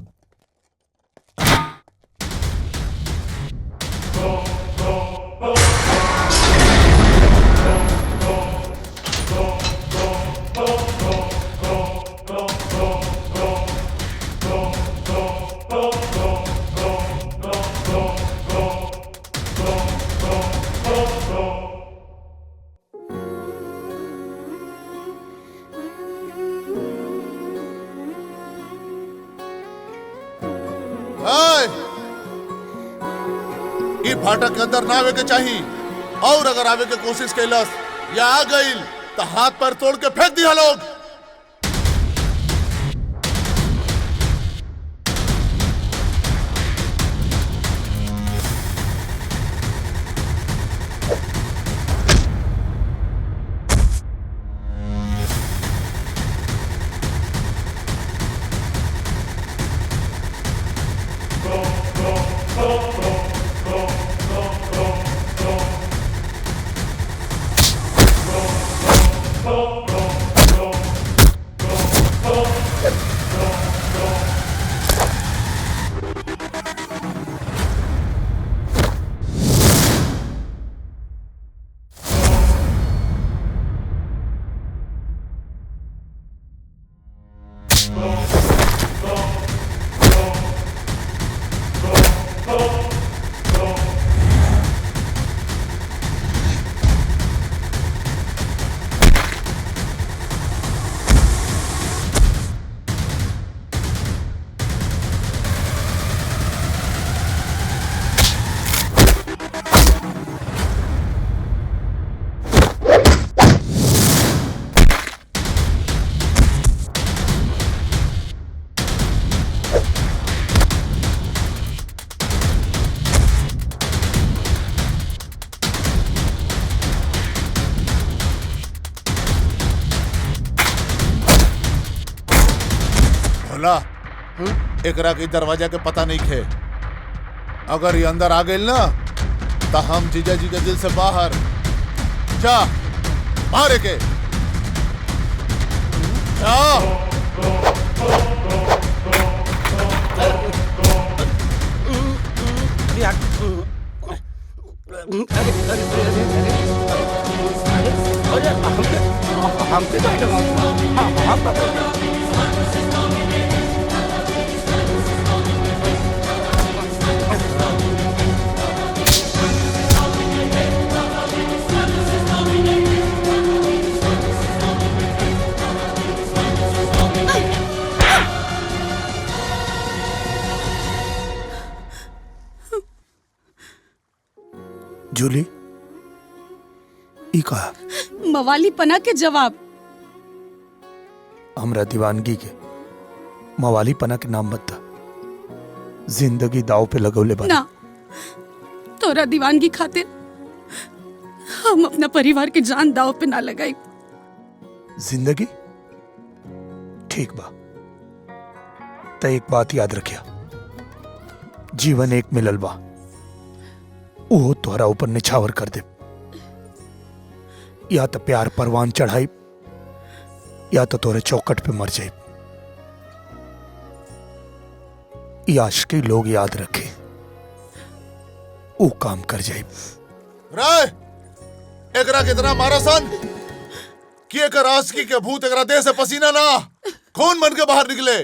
फाटक के अंदर ना आवे के चाहिए, और अगर आवे के कोशिश कैलस या आ गई तो हाथ पैर तोड़ के फेंक दिया लोग। भला एकरा के दरवाजा के पता नहीं खे। अगर ये अंदर आ गई ना तो हम जीजा जी के दिल से बाहर जा मारे के जूली ई कहा मवाली पना के जवाब। हमरा दीवानगी के मवाली पना के नाम बता। जिंदगी दाव पे लगौले बा ना, तोरा दीवानगी खातिर हम अपना परिवार के जान दाव पे ना लगाई। जिंदगी ठीक बा, तो एक बात याद रखिया, जीवन एक मिलल बा, वो तोहरा ऊपर निछावर कर दे। या तो प्यार परवान चढ़ाई या तो तोरे चौकट पे मर जाए। आशिकी लोग याद रखे, वो काम कर जाए। राय एकरा कितना मारा सन कि एकर आशिकी के भूत एकरा देह से पसीना ना खून बन के बाहर निकले।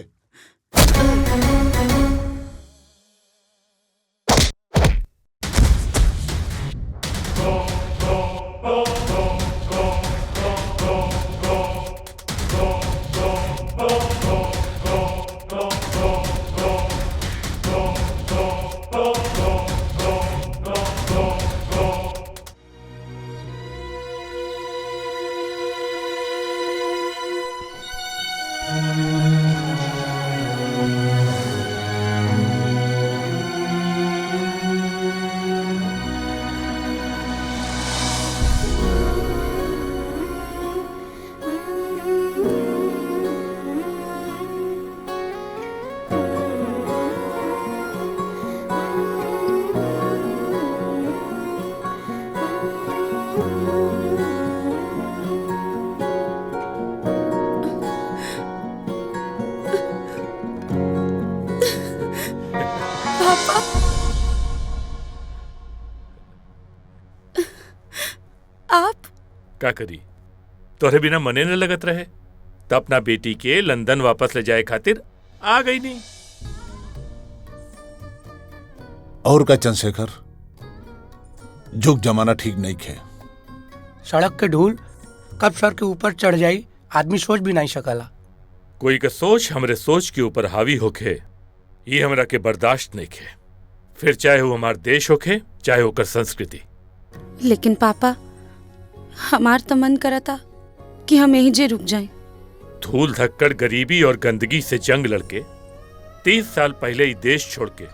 का करी, तोहरे बिना मने न लगत रहे, तो अपना बेटी के लंदन वापस ले जाए खातिर आ गई नहीं। और का चंद्रशेखर, जुग जमाना ठीक नहीं खे। सड़क के धूल कब सर के ऊपर चढ़ जाई आदमी सोच भी नहीं सकला। कोई का सोच हमरे सोच के ऊपर हावी होखे, ये हमरा के बर्दाश्त नहीं खे। फिर चाहे वो हमार देश होखे चाहे होकर संस्कृति। लेकिन पापा, हमार तो मन करता कि हम यहीं जे रुक जाएं। धूल धक्कड़ गरीबी और गंदगी से जंग लड़के 30 साल पहले ही देश छोड़ के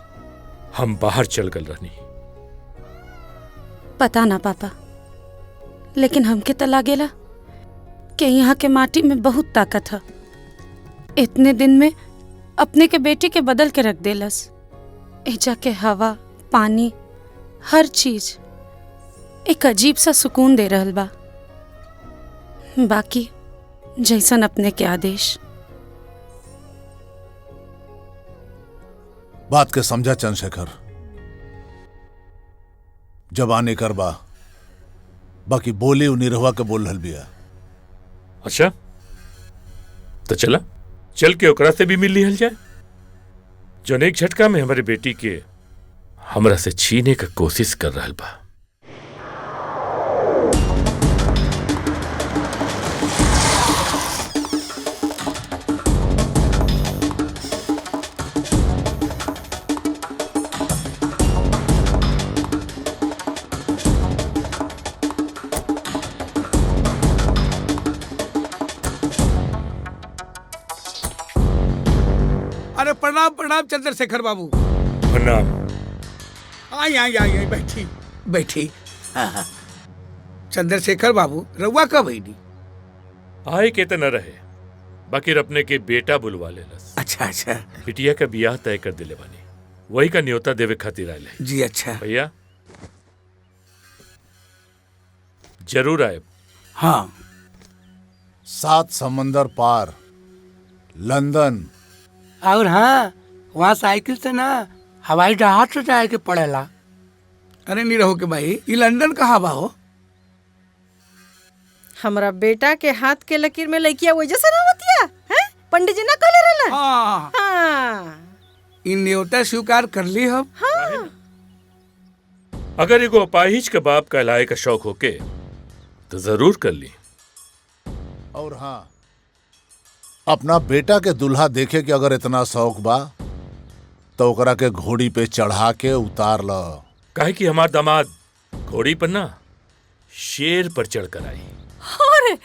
हम बाहर चल गल रहनी। पता ना पापा, लेकिन हमके तो लागेला कि यहाँ के माटी में बहुत ताकत है। इतने दिन में अपने के बेटी के बदल के रख देलस। एजा के हवा, पानी, हर चीज एक अजीब सा सुकून दे रहल बा। बाकी जैसन अपने के आदेश। बात के समझा चंद्रशेखर, जबाने कर बा, बाकी बोले उ निरहुआ के बोल रहल बिया। अच्छा तो चला, चल के ओकरा से भी मिल लिहल जाए, जो एक झटका में हमारे बेटी के हमरा से छीने का कोशिश कर रहल बा। अरे प्रणाम प्रणाम चंद्रशेखर बाबू। प्रणाम। आई आई आई आई बैठी बैठी। चंद्रशेखर बाबू रउआ कब आईनी? आए के तो न रहे, बाकी अपने के बेटा बुलवा लेलस। अच्छा अच्छा। बिटिया का ब्याह तय कर दिले बानी, वही का न्योता देवे खातिर आए जी अच्छा भैया, जरूर आए। हाँ। 7 समंदर पार लंदन। और हाँ, वहाँ साइकिल से ना हवाई जहाज से जाए के पड़ेला। अरे नहीं रहो के भाई, ये लंदन कहाँ बा हो? हमारा बेटा के हाथ के लकीर में लड़किया वजह से ना होतिया है? पंडित जी ना कहले रहला। हाँ। हाँ। इन न्योता स्वीकार कर ली हम। हाँ। अगर एगो अपाहिज के बाप कहलाए का शौक होके तो जरूर कर ली। और हाँ, अपना बेटा के दुल्हा देखे के अगर इतना शौक बा तो ओकरा के घोड़ी पे चढ़ा के उतार ल। काहे कि हमार दामाद घोड़ी पर ना शेर पर चढ़कर आई। अरे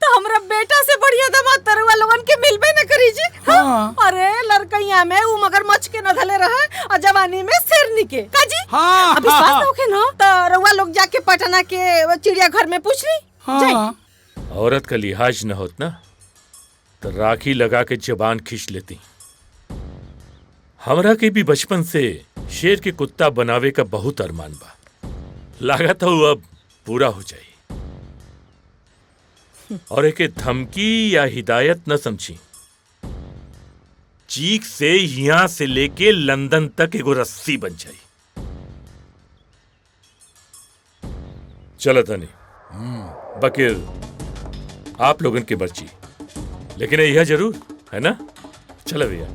तो हमरा बेटा से बढ़िया दामाद तरुआ लोगन के मिलबे न करी जी। हाँ। अरे लड़कइया में उ मगरमच्छ के न धले रहे और जवानी में शेरनी के काजी। हाँ। अभी विश्वास होखे न तो रउआ लोग जाके पटना के चिड़ियाघर में पूछ ली। हाँ। औरत का लिहाज न होत ना तो राखी लगा के जबान खींच लेती। हमरा के भी बचपन से शेर के कुत्ता बनावे का बहुत अरमान बा, लागत हो अब पूरा हो जाए। और एक धमकी या हिदायत न समझी, चीख से यहां से लेके लंदन तक एगो रस्सी बन जाई। चलो तनी बकीर आप लोगन की मर्जी, लेकिन यह जरूर है ना। चलो भैया।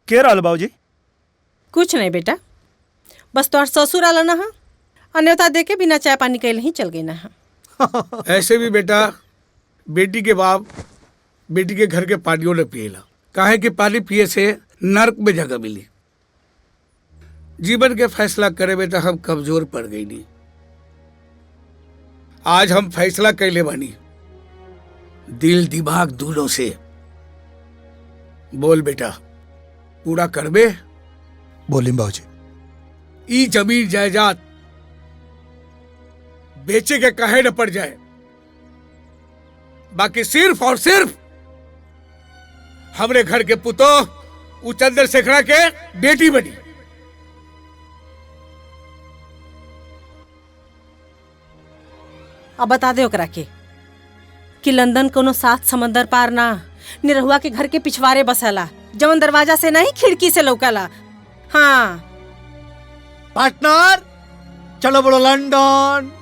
के रहल बाबूजी? कुछ नहीं बेटा, बस तोहर ससुर आला ना अन्यथा दे के बिना चाय पानी के ही चल गई ना। ऐसे भी बेटा, बेटी के बाप बेटी के घर के पानियों न पिएला, काहे कि पानी पिए से नर्क में जगह मिली। जीवन के फैसला करे में तो हम कमजोर पड़ गई नहीं। आज हम फैसला कैले बानी दिल दिमाग दोनों से। बोल बेटा, पूरा करबे? बोली बाबूजी। ई जमीन जायदाद बेचे के कहे न पड़ जाए, बाकी सिर्फ और सिर्फ हमरे घर के पुतो उ चंद्रशेखरा के बेटी बनी। अब बता दे ओकरा के कि लंदन कोनो 7 समंदर पार ना निरहुआ के घर के पिछवाड़े बसला, जवन दरवाजा से नहीं खिड़की से लौकला। हाँ पार्टनर चलो बोलो लंदन।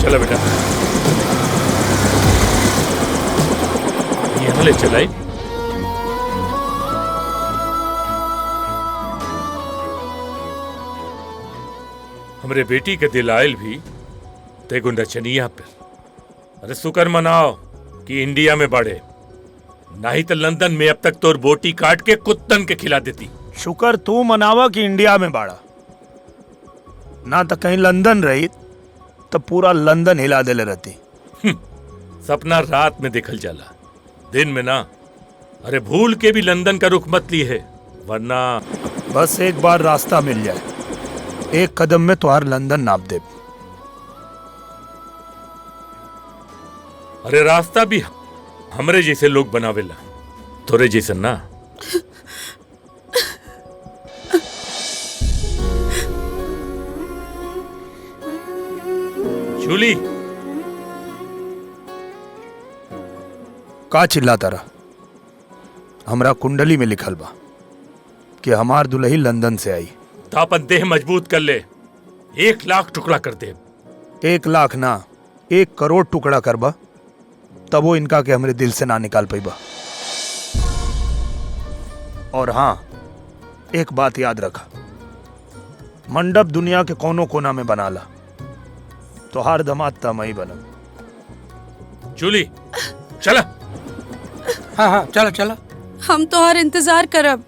चलो बेटा, यहाँ ले चलाई। हमरे बेटी के दिल आयल भी तेगो नचनिया पर। अरे शुक्र मनाओ कि इंडिया में बढ़े, नहीं तो लंदन में अब तक तोर बोटी काट के कुत्तन के खिला देती। शुक्र तू मनावा कि इंडिया में बाड़ा, ना तो कहीं लंदन रही तो पूरा लंदन हिला देले रहती। सपना रात में देखल जाला, दिन में ना। अरे भूल के भी लंदन का रुख मत ली है, वरना बस एक बार रास्ता मिल जाए, एक कदम में तुहार लंदन नाप दे। अरे रास्ता भी हमरे जैसे लोग बनावेला, तोरे जैसे ना। जूली, का चिल्लाता रहा? हमरा कुंडली में लिखल बा कि हमार दुल्ही लंदन से आई। तो अपन देह मजबूत कर ले, 1 लाख टुकड़ा कर दे। 1 लाख ना, 1 करोड़ टुकड़ा करबा तब वो इनका के हमरे दिल से ना निकाल पाइबा। और हाँ, एक बात याद रखा, मंडप दुनिया के कोनो कोना में बनाला तो हर दमाद तमई बनब। जूली चला। हाँ हाँ चलो चलो। हम तो हर इंतजार करब।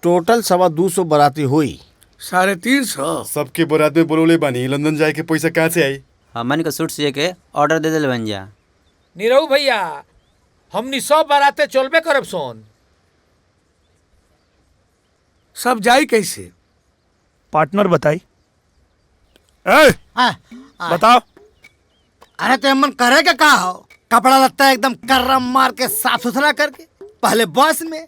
टोटल 225 बराती हुई। 350। सबके बरात में बोलोले बानी, लंदन जाए के पैसा कहाँ से आई? हमन के सूट सिए के ऑर्डर दे दिल बन जा। नीरव भैया, हमनी सब बाराते चलबे करब सोन। सब जाई कैसे? पार्टनर बताई। बताओ। अरे तो मन करे के का हो? कपड़ा लगता है एकदम कर्रम मार के साफ सुथरा करके, पहले बस में,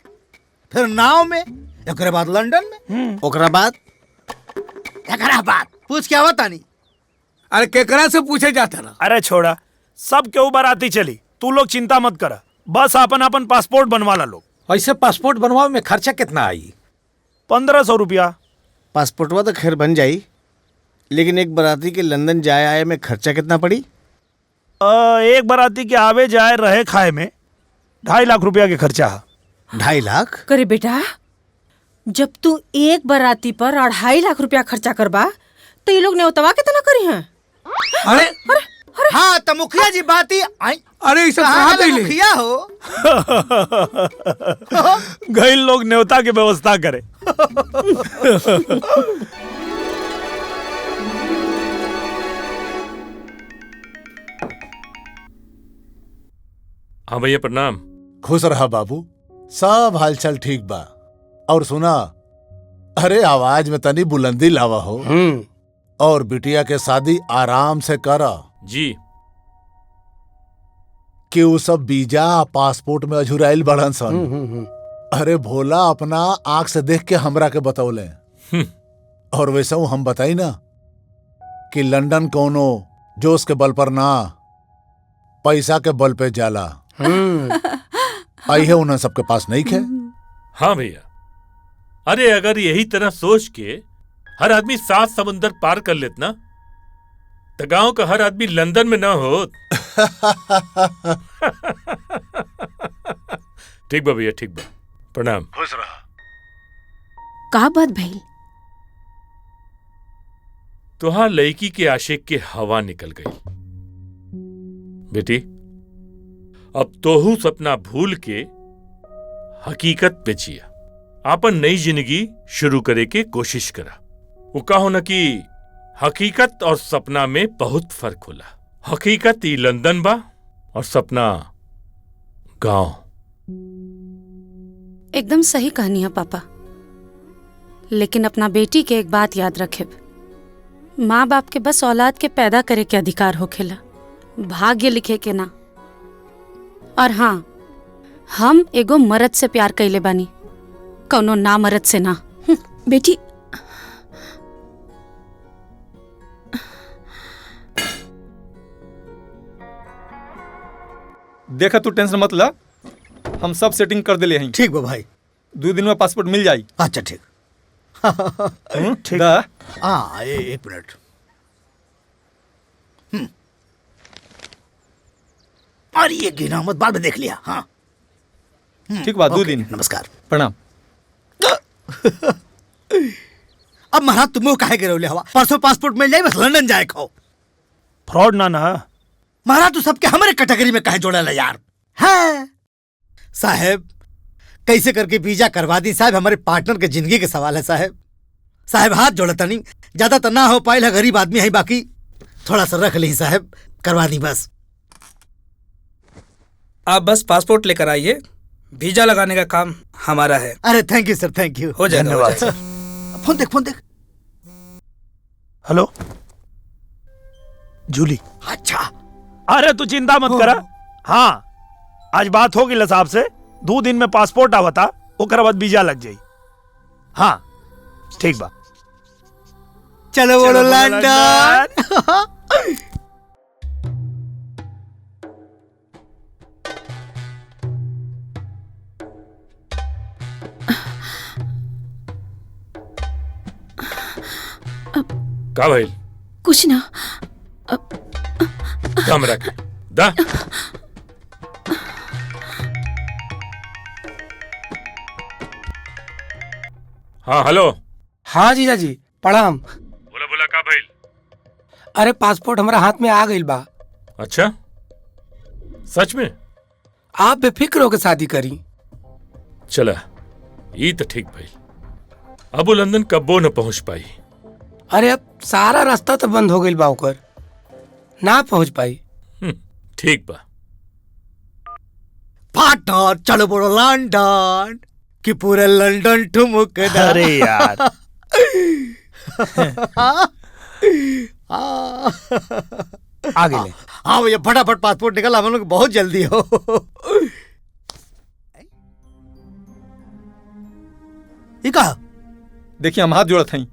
फिर नाव में, एकरे बाद लंदन में, ओकरा बाद पूछ क्या होता नहीं। अरे केकरा से पूछे जाता ना। अरे छोड़ा, सब के ऊपर आती चली, तू लोग चिंता मत करा, बस अपन अपन पासपोर्ट बनवा ला लोग। ऐसे पासपोर्ट बनवावे में खर्चा कितना आई? 1500 रुपया। पासपोर्टवा तो खैर बन जाई, लेकिन एक बराती के लंदन जाए आए में खर्चा कितना पड़ी? एक बराती के आवे जाए रहे खाए में 2.5 लाख रुपया के खर्चा है। 2.5 लाख? करे बेटा, जब तू एक बराती पर 2.5 लाख रुपया खर्चा करबा तो ये लोग न्योतवा कितना करी हैं? अरे हाँ तो मुखिया जी बात ही अरे सब कहाँ गई मुखिया हो? गई लोग न्योता की व्यवस्था करे। हाँ भैया प्रणाम। खुश रहा बाबू, सब हालचाल ठीक बा। और सुना, अरे आवाज में तनी बुलंदी लावा हो। और बिटिया के शादी आराम से करा जी। कि वो सब वीजा पासपोर्ट में अझुराइल बढ़न सन। अरे भोला अपना आंख से देख के हमरा के बतौले। और वैसे हम बताई ना कि लंदन कोनो जोश के बल पर ना, पैसा के बल पे जाला। आई है उन्हें सबके पास नहीं खे। हाँ भैया, अरे अगर यही तरह सोच के हर आदमी 7 समुंदर पार कर लेता ना, तो गांव का हर आदमी लंदन में ना हो। ठीक बा भैया, ठीक बा, प्रणाम। खुश रहा। का बात भइल? तुहार लड़की के आशिक के हवा निकल गई। बेटी, अब तोहू सपना भूल के हकीकत पे जिया, आपन नई जिंदगी शुरू करे के कोशिश करा। वो कहो न कि हकीकत और सपना में बहुत फर्क होला। हकीकत ही लंदन बा और सपना गांव। एकदम सही कहानी है पापा, लेकिन अपना बेटी के एक बात याद रखे, माँ बाप के बस औलाद के पैदा करे के अधिकार होखेला, भाग्य लिखे के ना। और हाँ, हम एगो मर्द से प्यार कैले बानी, कौनो ना मर्द से ना। बेटी, देखा तू टेंशन मत ला, हम सब सेटिंग कर दिले हैं। ठीक बा भाई, 2 दिन में पासपोर्ट मिल जाई। अच्छा ठीक। ठीक। हाँ, एक मिनट। और ये गिना मत, बाद में देख लिया। हाँ ठीक बा, 2 दिन। नमस्कार, प्रणाम। अब महाराज तुम्हें काहे गिरौले हवा? परसों पासपोर्ट मिल जाए, बस लंदन जाए खाओ। फ्रॉड ना ना महाराज, तू सबके हमारे कैटेगरी में काहे जोड़ा यार? हाँ साहब, कैसे करके वीजा करवा दी साहब, हमारे पार्टनर के जिंदगी के सवाल है साहब। साहब हाथ जोड़ता नहीं, ज्यादा तो ना हो पाए, गरीब आदमी है, बाकी थोड़ा सा रख ली साहब, करवा दी बस। आप बस पासपोर्ट लेकर आइए, वीजा लगाने का काम हमारा है। अरे thank you sir, thank you. हो जाएगा, धन्यवाद हो जाएगा। सर। फोन देख, फोन देख। Hello Julie. अच्छा, अरे तू चिंता मत करा। हाँ, आज बात होगी साहब से, 2 दिन में पासपोर्ट आवता, ओकर बाद वीजा लग जाई। हाँ ठीक बा। चलो बोलो लंदन। का भाई? कुछ ना। दम रख दा। हाँ हेलो। हाँ जीजा जी प्रणाम। बोला बोला का भाई? अरे पासपोर्ट हमारा हाथ में आ गई बा। अच्छा सच में? आप बेफिक्र होकर शादी करी। चला ये तो ठीक भाई। अब वो लंदन कब्बो न पहुंच पाई। अरे अब सारा रास्ता तो बंद हो गई बा, ओकर ना पहुंच पाई। ठीक बा। पार्टनर चलो बोलो लंदन कि पूरे लंदन ठुमक। अरे यार। आगे ले। हाँ भैया फटाफट पासपोर्ट निकल, हम लोग बहुत जल्दी हो। ये कहा? देखिए हम हाथ जोड़त हई,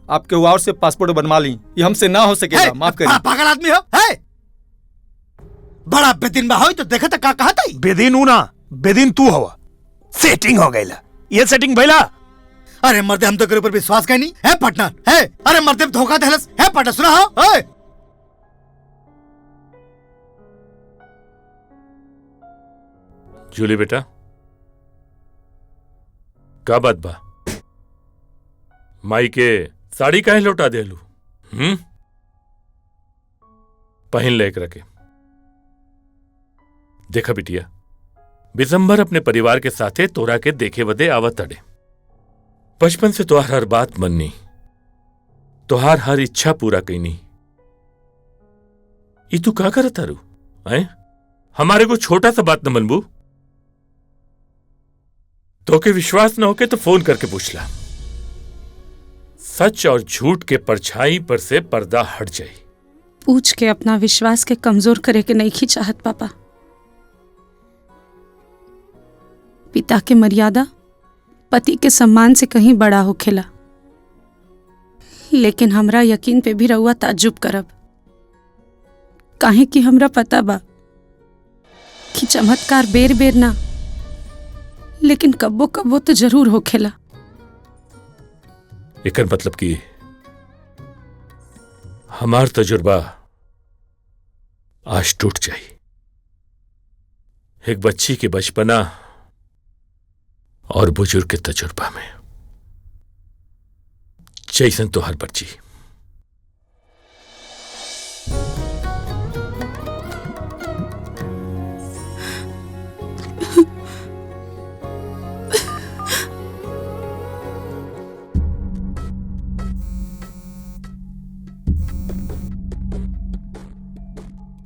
आपके हुआ से पासपोर्ट बनवा ली, ये हमसे ना हो सकेगा, माफ करिए। पागल आदमी हो है? बड़ा बेदिन में हो तो देखा था का कहा था? बेदिन हूं ना, बेदिन तू हवा। सेटिंग हो गईला। ये सेटिंग भइला। अरे मर्दे हम तो तेरे ऊपर विश्वास का नहीं है पार्टनर है। अरे मर्दे धोखा देहलस है पार्टनर, सुना हो है? जूली बेटा का बात बा? माई के साड़ी काहे लौटा देलू? पहन ले एक रखे। देखा बिटिया, बिजंबर अपने परिवार के साथे तोरा के देखे वदे आवत अड़े। बचपन से तोहार हर बात मननी, तोहार हर इच्छा पूरा कईनी। ई तू का करत तारू? हमारे को छोटा सा बात न मनबू? तो के विश्वास न होके तो फोन करके पूछ ला। सच और झूठ के परछाई पर से पर्दा हट जाए। पूछ के अपना विश्वास के कमजोर करे के नहीं चाहत पापा। पिता के मर्यादा पति के सम्मान से कहीं बड़ा होखेला, लेकिन हमरा यकीन पे भी रहुआ ताज्जुब करब, काहे कि हमरा पता बा कि चमत्कार बेर बेर ना, लेकिन कब्बो कब्बो तो जरूर होखेला। एकर मतलब कि हमार तजुर्बा आज टूट जाई। एक बच्ची के बचपना और बुजुर्ग के तजुर्बा में जैसन तो हर बच्ची।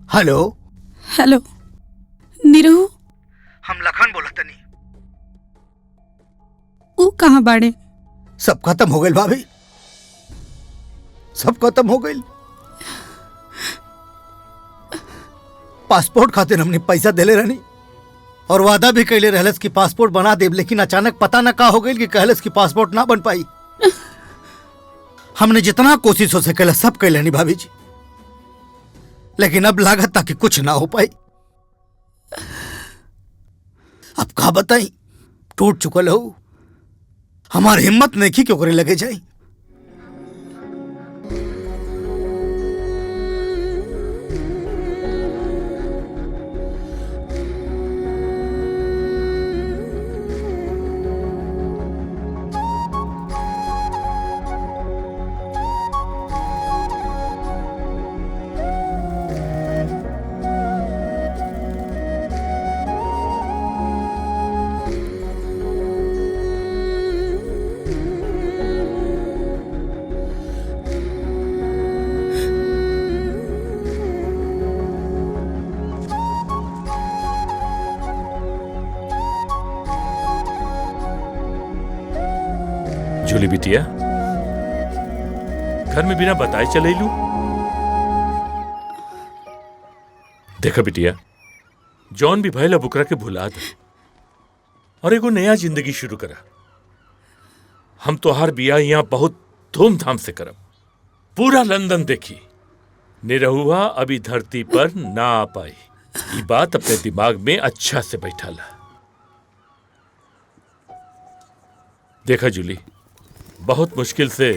हेलो हेलो निरहू, हम लखन बोला तनी। ऊ कहाँ बाड़े? सब खत्म हो गई भाभी, सब खत्म हो गई। पासपोर्ट खातिर हमने पैसा देले रहनी और वादा भी कैले रहलस कि पासपोर्ट बना देब, लेकिन अचानक पता न का हो गई कि कहलस कि पासपोर्ट ना बन पाई। हमने जितना कोशिश हो सकेला सब कैले नहीं भाभी जी, लेकिन अब लागत ताकि कुछ ना हो पाई। अब का बताई, टूट चुकल हो। हमार हिम्मत नहीं की क्यों करे लगे जाई। जूली बिटिया, घर में बिना बताए चले लू। देखा बिटिया, जॉन भी भैला बुकरा के भुला दे और एगो नया जिंदगी शुरू करा। हम तोहार बिया यहाँ बहुत धूमधाम से करब। पूरा लंदन देखी, निरहुआ अभी धरती पर ना आ पाई। ये बात अपने दिमाग में अच्छा से बैठा ला। देखा जूली, बहुत मुश्किल से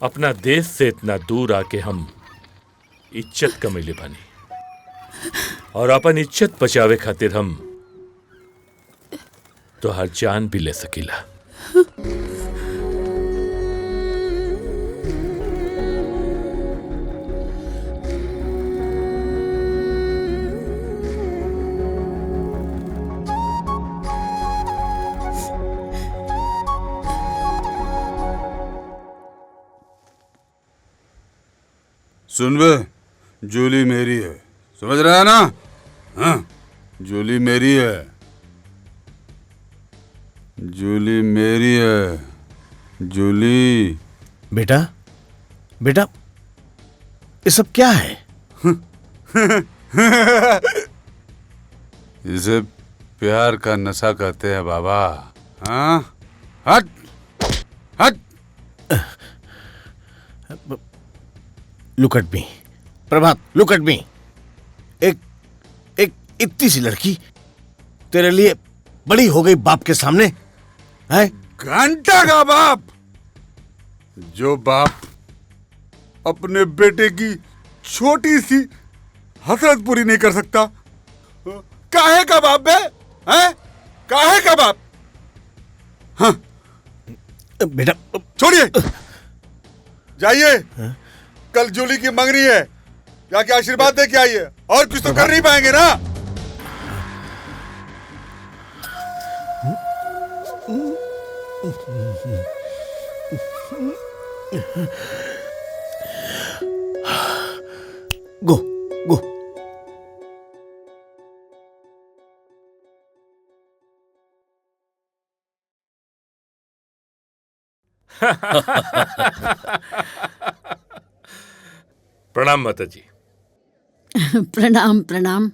अपना देश से इतना दूर आके हम इज्जत कमैले बानी, और अपन इज्जत बचावे खातिर हम तो हर जान भी ले सकीला। सुन बे, जूली मेरी है, समझ रहा है ना? हाँ, जूली मेरी है, जूली मेरी है, जूली। बेटा, बेटा, ये सब क्या है? इसे प्यार का नशा कहते हैं बाबा। हाँ, हट हट। Look at me Prabhat, look at me. एक इतनी सी लड़की तेरे लिए बड़ी हो गई बाप के सामने है? घंटा का बाप, जो बाप अपने बेटे की छोटी सी हसरत पूरी नहीं कर सकता, काहे का बाप बे? हैं? काहे का बाप? हाँ बेटा छोड़िए, जाइए, कल जूली की मंगनी है, जाके आशीर्वाद दे के आइए। और कुछ तो कर नहीं पाएंगे ना? गो गो। प्रणाम माता जी। प्रणाम प्रणाम।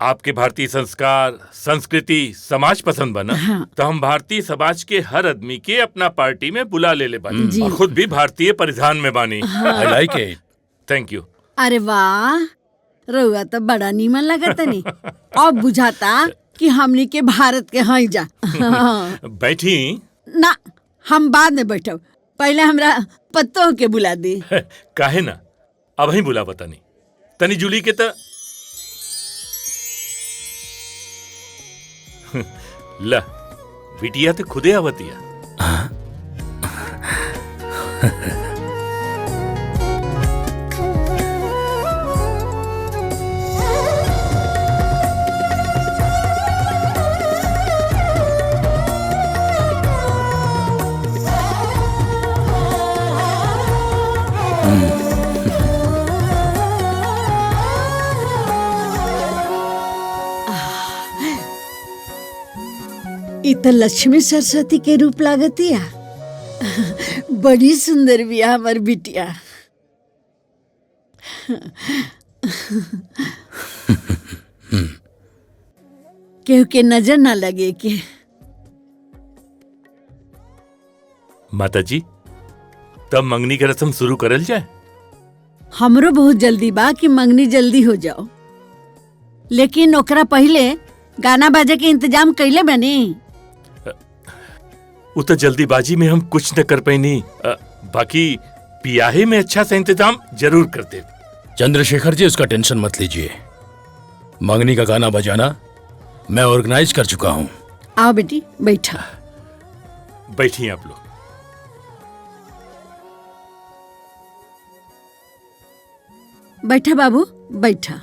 आपके भारतीय संस्कार, संस्कृति, समाज पसंद बना। हाँ। तो हम भारतीय समाज के हर आदमी के अपना पार्टी में बुला ले बानी, जी। और खुद भी भारतीय परिधान में बानी। हाँ। I like it। Thank you. अरे वाह, रउआ तो बड़ा नीमन लगता नहीं। अब बुझाता कि हमनी के भारत के हैं जा। हाँ। बैठी। ना, हम बाद में बैठब, पहले हमरा पत्तों के बुला दी। काहे ना, अब ही बुला बतानी। तनी जूली के त ला, बिटिया तो खुदे आवतिया। इत लक्ष्मी सरस्वती के रूप लागतिया। बड़ी सुंदर बिया हमार बिटिया। केहू के नजर ना लगे के। माता जी, तब मंगनी की रस्म शुरू करल जाए। हमरो बहुत जल्दी बा कि मंगनी जल्दी हो जाओ, लेकिन ओकरा पहले गाना बाजे के इंतजाम कैले बनी। वो तो जल्दीबाजी में हम कुछ न कर पैनी, बाकी पियाहे में अच्छा सा इंतजाम जरूर कर दे। चंद्रशेखर जी, उसका टेंशन मत लीजिए। मंगनी का गाना बजाना मैं ऑर्गेनाइज कर चुका हूँ। आओ बेटी, बैठा। बैठिए आप लोग। बैठा बाबू, बैठा।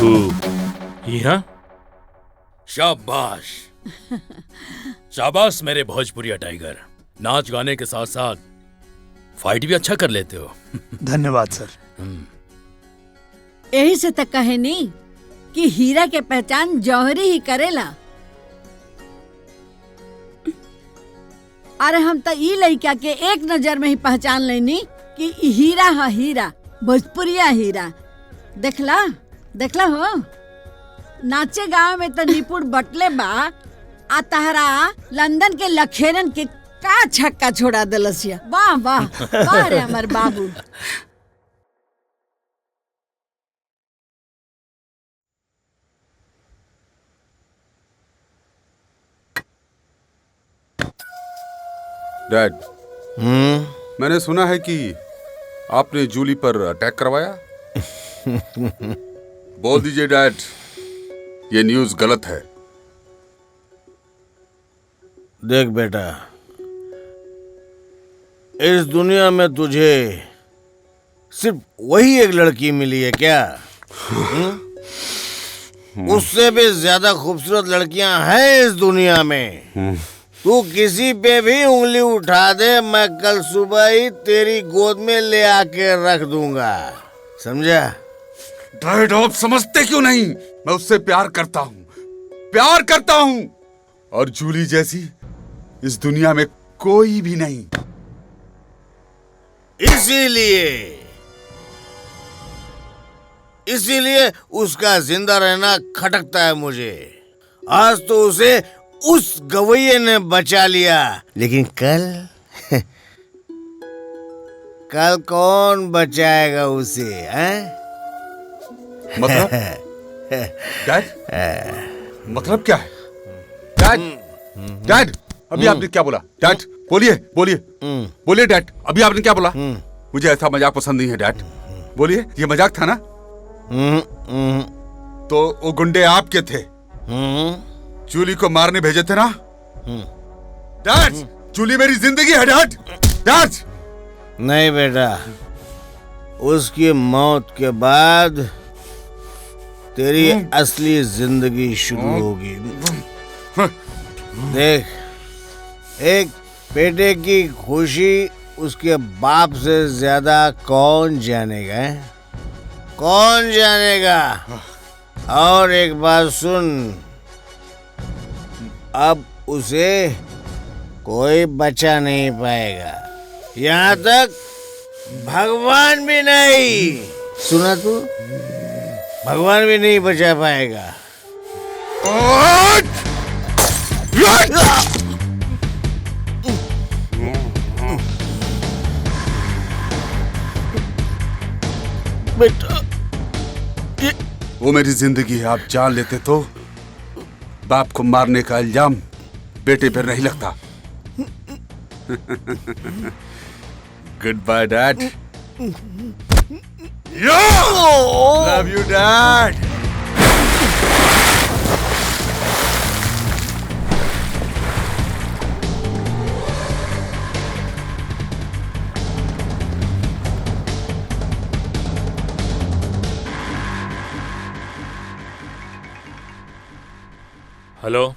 तू यहाँ? शाबाश शाबाश मेरे भोजपुरिया टाइगर। नाच गाने के साथ साथ फाइट भी अच्छा कर लेते हो। धन्यवाद सर। यही से तक कहे नहीं कि हीरा के पहचान जौहरी ही करेला। अरे हम तो ई लड़का के एक नजर में ही पहचान लेनी कि ई हीरा है, हीरा भोजपुरिया हीरा। देखला देखला हो, नाचे गाँव में तो निपुण बटले बा, आ तहरा लंदन के लखेरन के का छक्का छोड़ा दिलसिया। वाह वाह वाह रे हमार बाबू। डैड, मैंने सुना है कि आपने जूली पर अटैक करवाया। बोल दीजिए डैड, ये न्यूज़ गलत है। देख बेटा, इस दुनिया में तुझे सिर्फ वही एक लड़की मिली है क्या? उससे भी ज्यादा खूबसूरत लड़कियां हैं इस दुनिया में। तू किसी पे भी उंगली उठा दे, मैं कल सुबह ही तेरी गोद में ले आके रख दूंगा, समझा? डैड, आप समझते क्यों नहीं? मैं उससे प्यार करता हूँ, और जूली जैसी इस दुनिया में कोई भी नहीं। इसीलिए उसका जिंदा रहना खटकता है मुझे। आज तो उसे उस गवैये ने बचा लिया, लेकिन कल कौन बचाएगा उसे, हैं? मतलब? डैड, मतलब क्या है? डैड, अभी आपने क्या बोला? डैड, बोलिए डैड, अभी आपने क्या बोला? मुझे ऐसा मजाक पसंद नहीं है डैड, बोलिए। ये मजाक था ना? तो वो गुंडे आपके थे, जूली को मारने भेजे थे ना? डैड, जूली मेरी जिंदगी है डैड। डैड, नहीं बेटा, उसकी मौत के बाद तेरी असली जिंदगी शुरू होगी। देख, एक बेटे की खुशी उसके बाप से ज्यादा कौन जानेगा? कौन जानेगा? और एक बात सुन, अब उसे कोई बचा नहीं पाएगा, यहाँ तक भगवान भी नहीं। सुना तू? भगवान भी नहीं बचा पाएगा। बेटा, वो मेरी जिंदगी है, आप जान लेते तो बाप को मारने का इल्जाम बेटे पर नहीं लगता। Good bye dad. Love you dad. Hello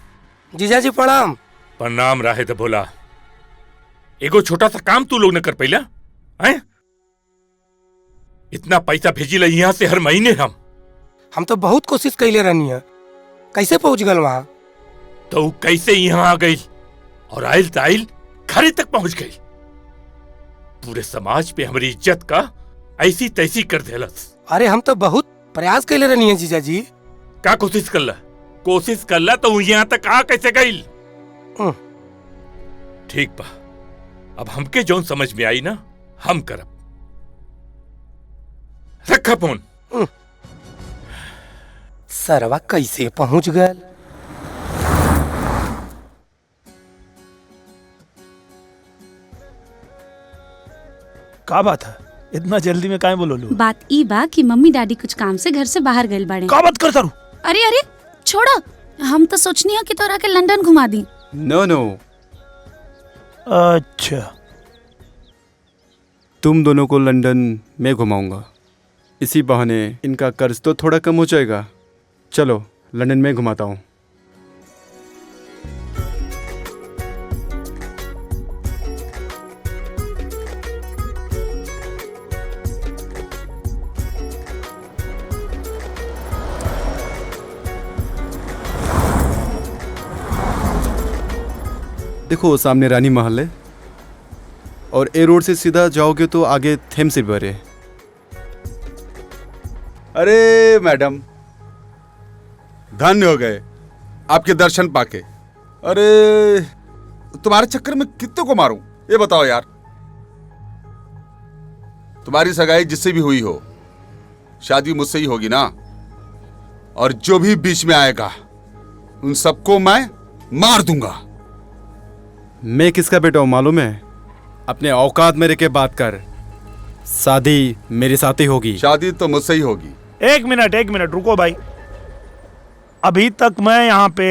जीजाजी प्रणाम। प्रणाम राहे तो बोला। एगो छोटा सा काम तू लोग न कर पैला हैं? इतना पैसा भेजी ला यहाँ से हर महीने हम तो बहुत कोशिश कैले रहनी है, कैसे पहुंच गल वहाँ? तो कैसे यहाँ आ गई और आइल ताइल घरे तक पहुंच गई। पूरे समाज पे हमारी इज्जत का ऐसी तैसी कर देलस। अरे हम तो बहुत प्रयास कैले रहनी है जीजाजी। का कोशिश कर ला तो यहाँ तक आ कैसे गई? ठीक बा, अब हमके जौन समझ में आई ना हम करब। रखा फोन। सरवा कैसे पहुंच गए? का बात है, इतना जल्दी में काहे बोलो? बात ई बा कि मम्मी डैडी कुछ काम से घर से बाहर गए बाड़े। का बात करता रू? अरे छोड़ो, हम तो सोचनी है कि तोरा के लंदन घुमा दी। नो। अच्छा, तुम दोनों को लंदन में घुमाऊंगा, इसी बहाने इनका कर्ज तो थोड़ा कम हो जाएगा। चलो लंदन में घुमाता हूँ। देखो सामने रानी महल है और ए रोड से सीधा जाओगे तो आगे थेम्स रिवर है। अरे मैडम, धन्य हो गए आपके दर्शन पाके। अरे तुम्हारे चक्कर में कितने को मारूं ये बताओ यार। तुम्हारी सगाई जिससे भी हुई हो, शादी मुझसे ही होगी ना। और जो भी बीच में आएगा उन सबको मैं मार दूंगा। मैं किसका बेटा हूँ मालूम है? अपने औकात में रह के बात कर। शादी मेरे साथ ही होगी। शादी तो मुझसे ही होगी। एक मिनट रुको भाई। अभी तक मैं यहाँ पे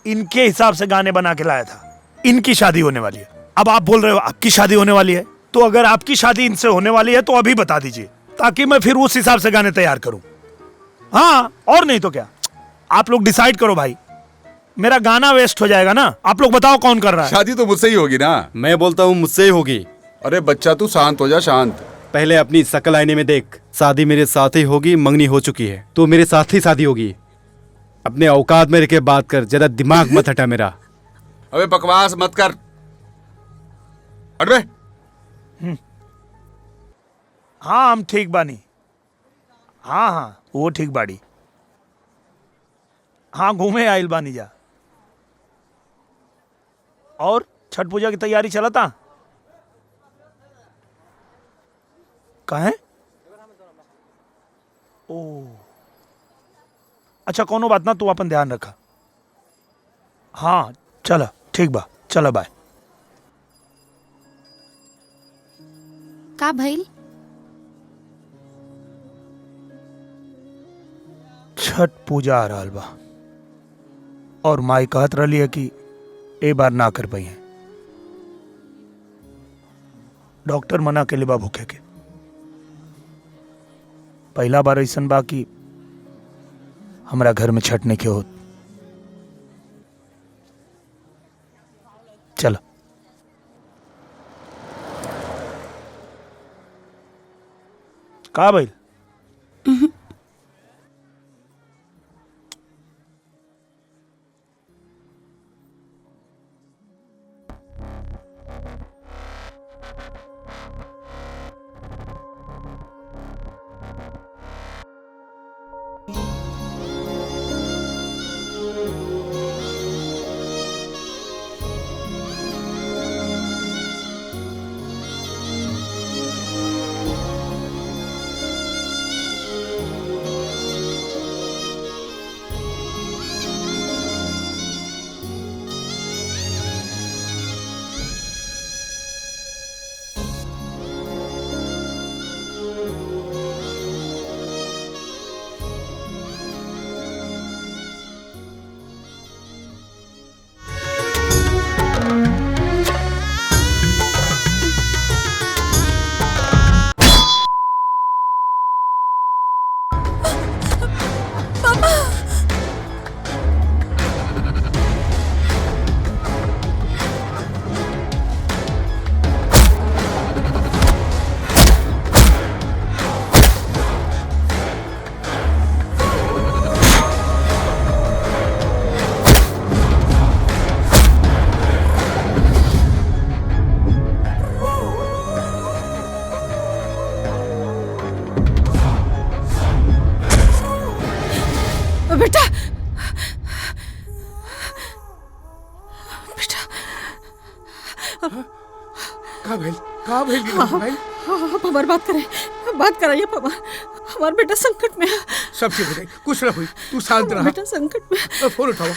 इनके हिसाब से गाने बना के लाया था। इनकी शादी होने वाली है, अब आप बोल रहे हो आपकी शादी होने वाली है। तो अगर आपकी शादी इनसे होने वाली है तो अभी बता दीजिए, ताकि मैं फिर उस हिसाब से गाने तैयार करूं। हाँ, और नहीं तो क्या। आप लोग डिसाइड करो भाई, मेरा गाना वेस्ट हो जाएगा ना। आप लोग बताओ कौन कर रहा है। शादी तो मुझसे ही होगी ना। मैं बोलता हूँ मुझसे ही होगी। अरे बच्चा तू शांत हो जा, शांत। पहले अपनी शकल आईने में देख। शादी मेरे साथ ही होगी, मंगनी हो चुकी है तो मेरे साथ ही शादी होगी। अपने औकात में रह के बात कर, ज्यादा दिमाग मत हटा मेरा। अबे बकवास मत कर। हट बे। हाँ हम ठीक बानी। हाँ वो ठीक बाड़ी। हाँ घूमे आइल बानी जा। और छठ पूजा की तैयारी चलता कहाँ है? ओ अच्छा, कोनो बात ना, तू अपन ध्यान रखा। हाँ चला ठीक बा, चला बाय। का भइल? छठ पूजा आ रहा बा और माई कहत रही है कि ए बार ना कर पाई है। डॉक्टर मना के लिए बा भूखे के। पहला बार ऐसन बा कि हमारा घर में छठ नहीं के होत। चलो का भइल? बेटा बेटा का भेल आप हमारी बात कराइए पापा। हमारा बेटा संकट में है। सब ठीक हो जाए, कुछ ना हुई, तू शांत रहा। बेटा संकट में। फोन उठाओ।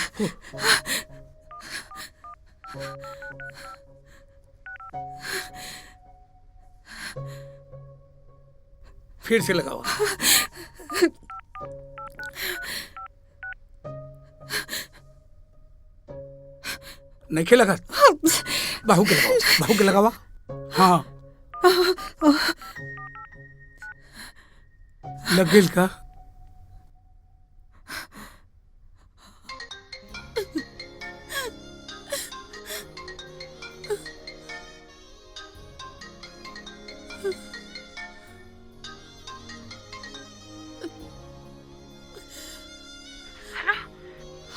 फिर से लगाओ। नहीं के लगा? बाहू के लगावा। हाँ लग गेल का?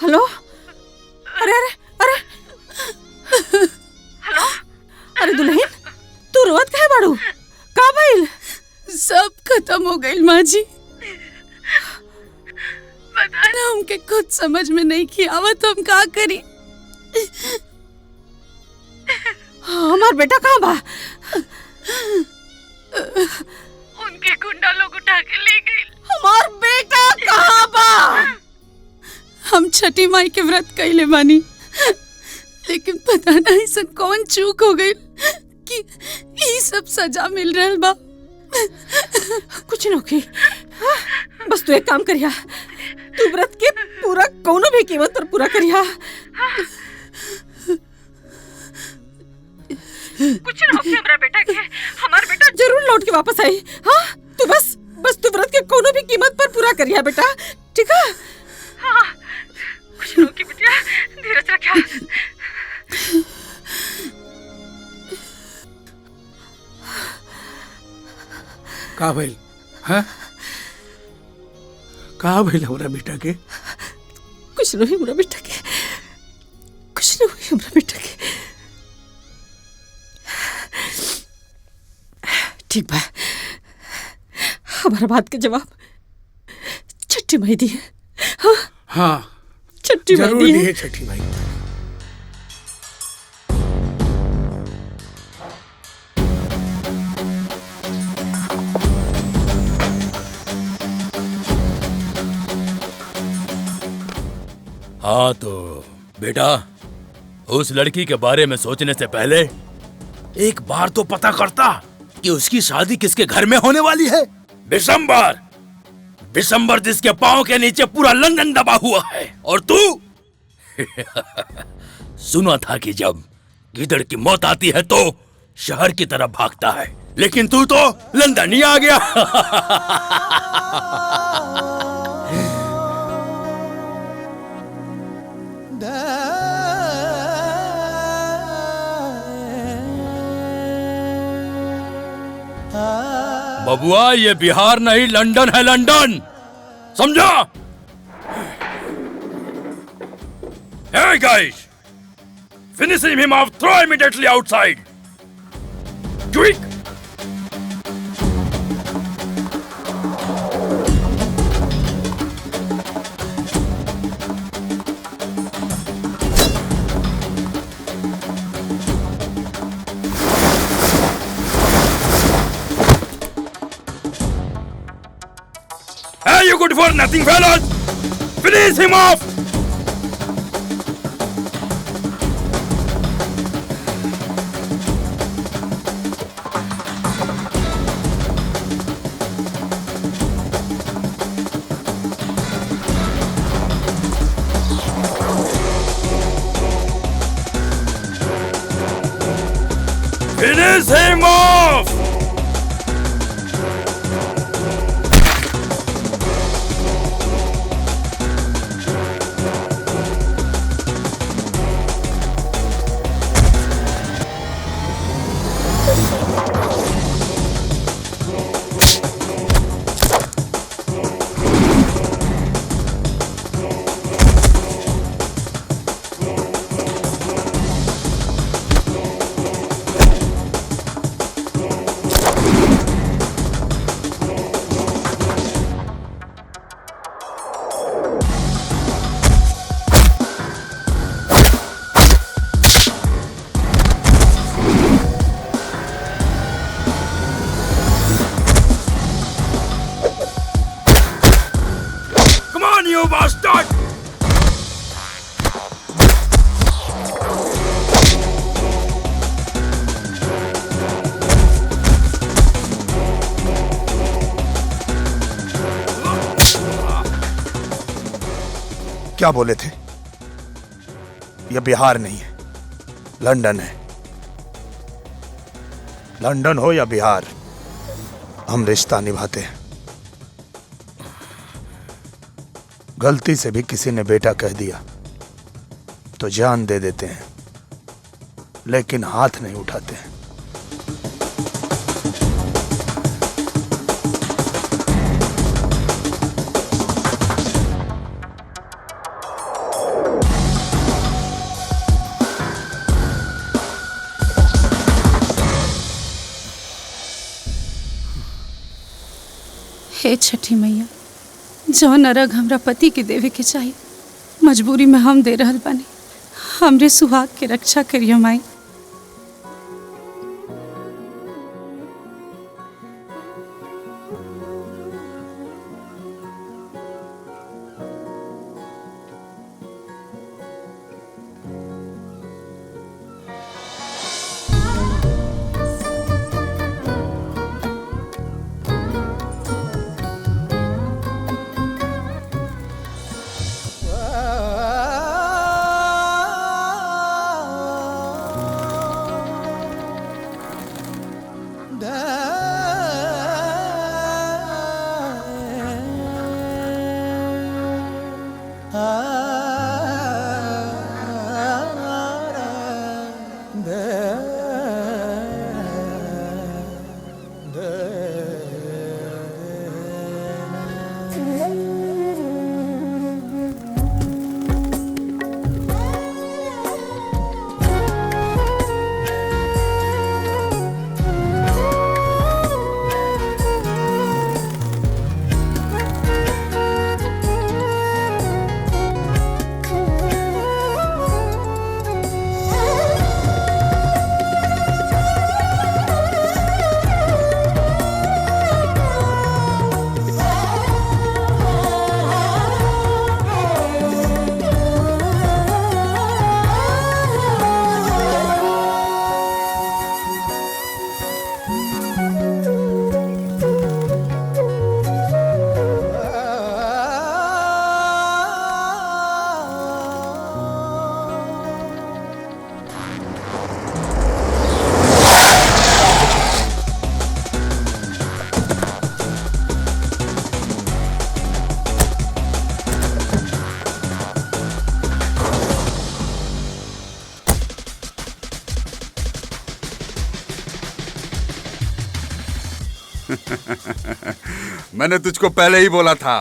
हेलो, अरे अरे अरे, हेलो, अरे दुल्हन, तू रोवत काहे बाड़ू? का भइल? सब खत्म हो गई माँ जी। पता ना हमके कुछ समझ में नहीं किया आवत, हम का करी। हमार बेटा कहाँ बा? उनके गुंडा लोग उठा के ले गए। हमार बेटा कहाँ बा? हम छठी माई के व्रत कैले बानी, लेकिन पता नहीं ऐसा कौन चूक हो गई कि ये सब सजा मिल रहा बा। कुछ न होगी, बस तू एक काम करिया, तू व्रत के पूरा कोनो भी कीमत पर पूरा करिया। कुछ न होगी हमरा बेटा के, हमार बेटा जरूर लौट के वापस आई। हाँ, तू बस तू व्रत के कोनो भी कीमत पर पूरा करिया बेटा, ठीक है? हाँ, कुछ न होगी बेटिया, धीरज रखिया। का भइल? हाँ, का भइल हमरा बेटा के? कुछ नहीं हमरा बेटा के, कुछ नहीं हुई हमरा बेटा के। ठीक बा, हमारा बात के जवाब छठी माई दी है। हाँ, हाँ, छठी माई जरूर दी दी है। है छठी माई। हाँ तो बेटा, उस लड़की के बारे में सोचने से पहले एक बार तो पता करता कि उसकी शादी किसके घर में होने वाली है। दिसंबर, दिसंबर जिसके पांव के नीचे पूरा लंदन दबा हुआ है, और तू सुना था कि जब गिदड़ की मौत आती है तो शहर की तरफ भागता है, लेकिन तू तो लंदन ही आ गया। बबुआ, ये बिहार नहीं लंदन है, लंदन, समझा? Hey guys, finishing him off, throw immediately outside. Quick! Hey, you good for nothing, fellas! Finish him off! Finish him off! You bastard! क्या बोले थे? यह बिहार नहीं है, लंदन है। लंदन हो या बिहार, हम रिश्ता निभाते हैं। गलती से भी किसी ने बेटा कह दिया तो जान दे देते हैं, लेकिन हाथ नहीं उठाते हैं। हे छठी मैया, जौन अरग हमरा पति के देवे के चाहिए मजबूरी में हम दे रहल बानी। हमरे सुहाग के रक्षा करियो माई। मैंने तुझको पहले ही बोला था,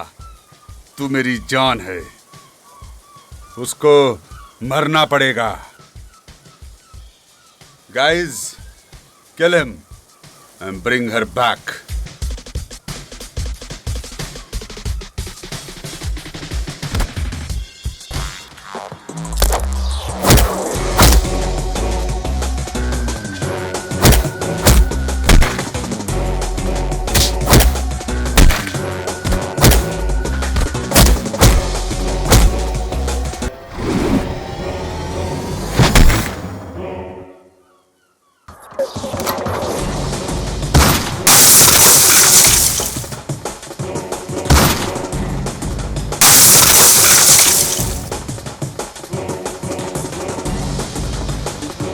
तू मेरी जान है, उसको मरना पड़ेगा। Guys, kill him and bring her back.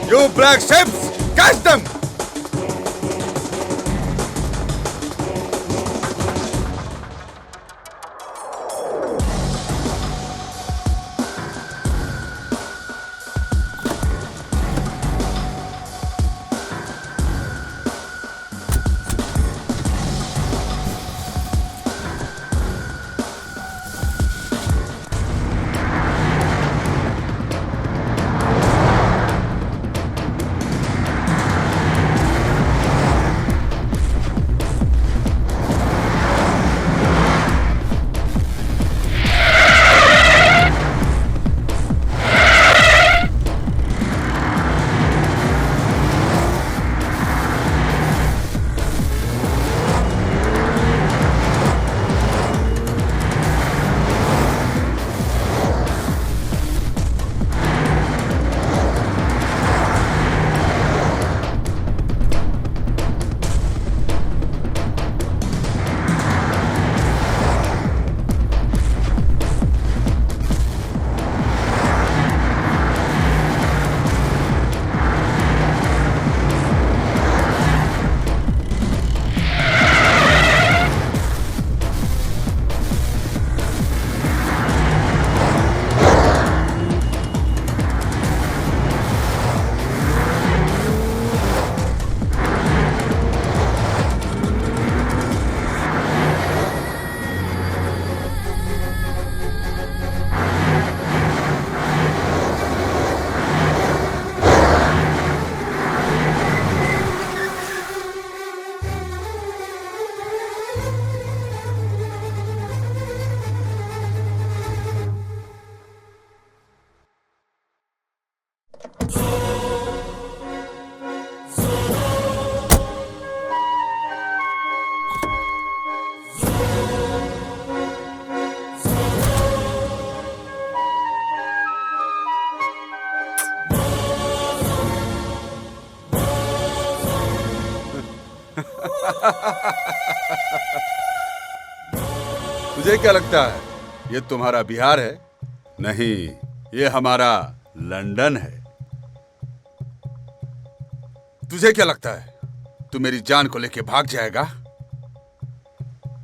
You black ships, catch them! तुझे क्या लगता है ये तुम्हारा बिहार है? नहीं, ये हमारा लंदन है। तुझे क्या लगता है तू मेरी जान को लेके भाग जाएगा?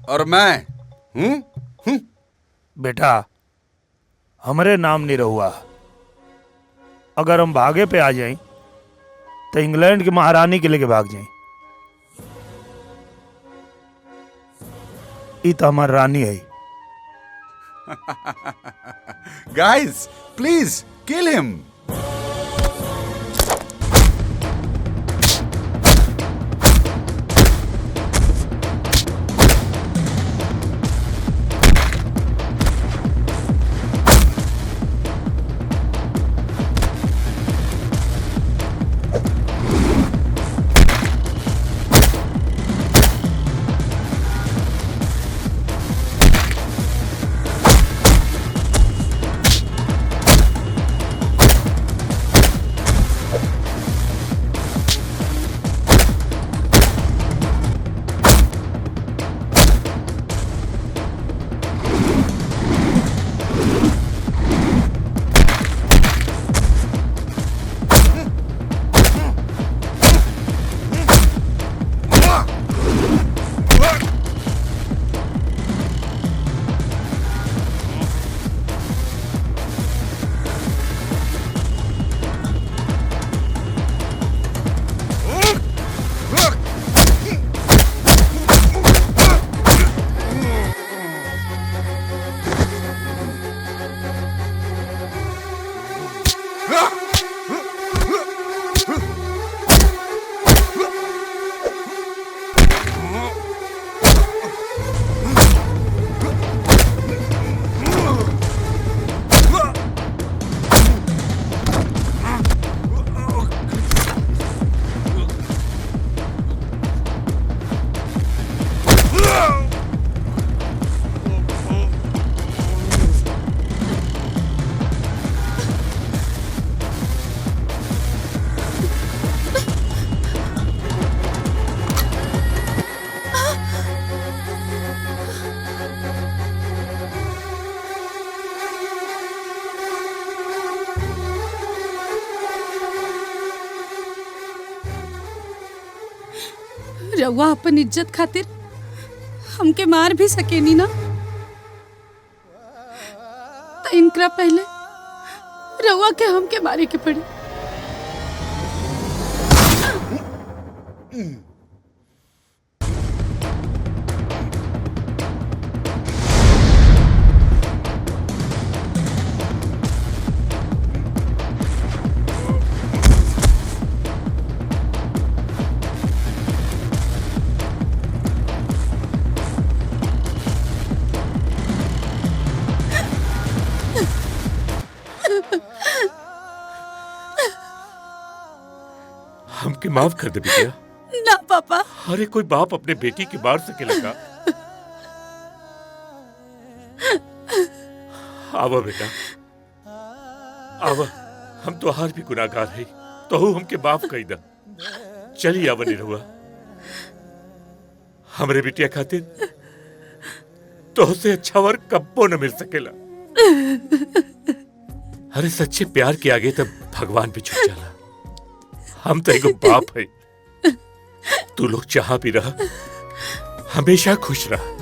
और मैं बेटा, हमारे नाम नहीं रहुआ। अगर हम भागे पे आ जाएं तो इंग्लैंड की महारानी के लेके भाग जाएं। ये तो हमारी रानी है। Guys, please kill him. रउआ अपन इज्जत खातिर हमके मार भी सकेनी ना, तो इनकरा पहले रउआ के हमके मारे के पड़ी। हमके माफ कर दे बिटिया। ना पापा। अरे कोई बाप अपने बेटी की मार सकेगा? आवा बेटा, आवा, हम तो हार भी गुनाहगार है, तो हमके माफ कर दा। चलिए आवा निरहुआ, हमरे बिटिया खातिर तो से अच्छा वर कब्बो न मिल सकेला। अरे सच्चे प्यार के आगे तब भगवान भी झुक जाला। हम तो एगो बाप है, तू लोग जहां भी रहा हमेशा खुश रहा।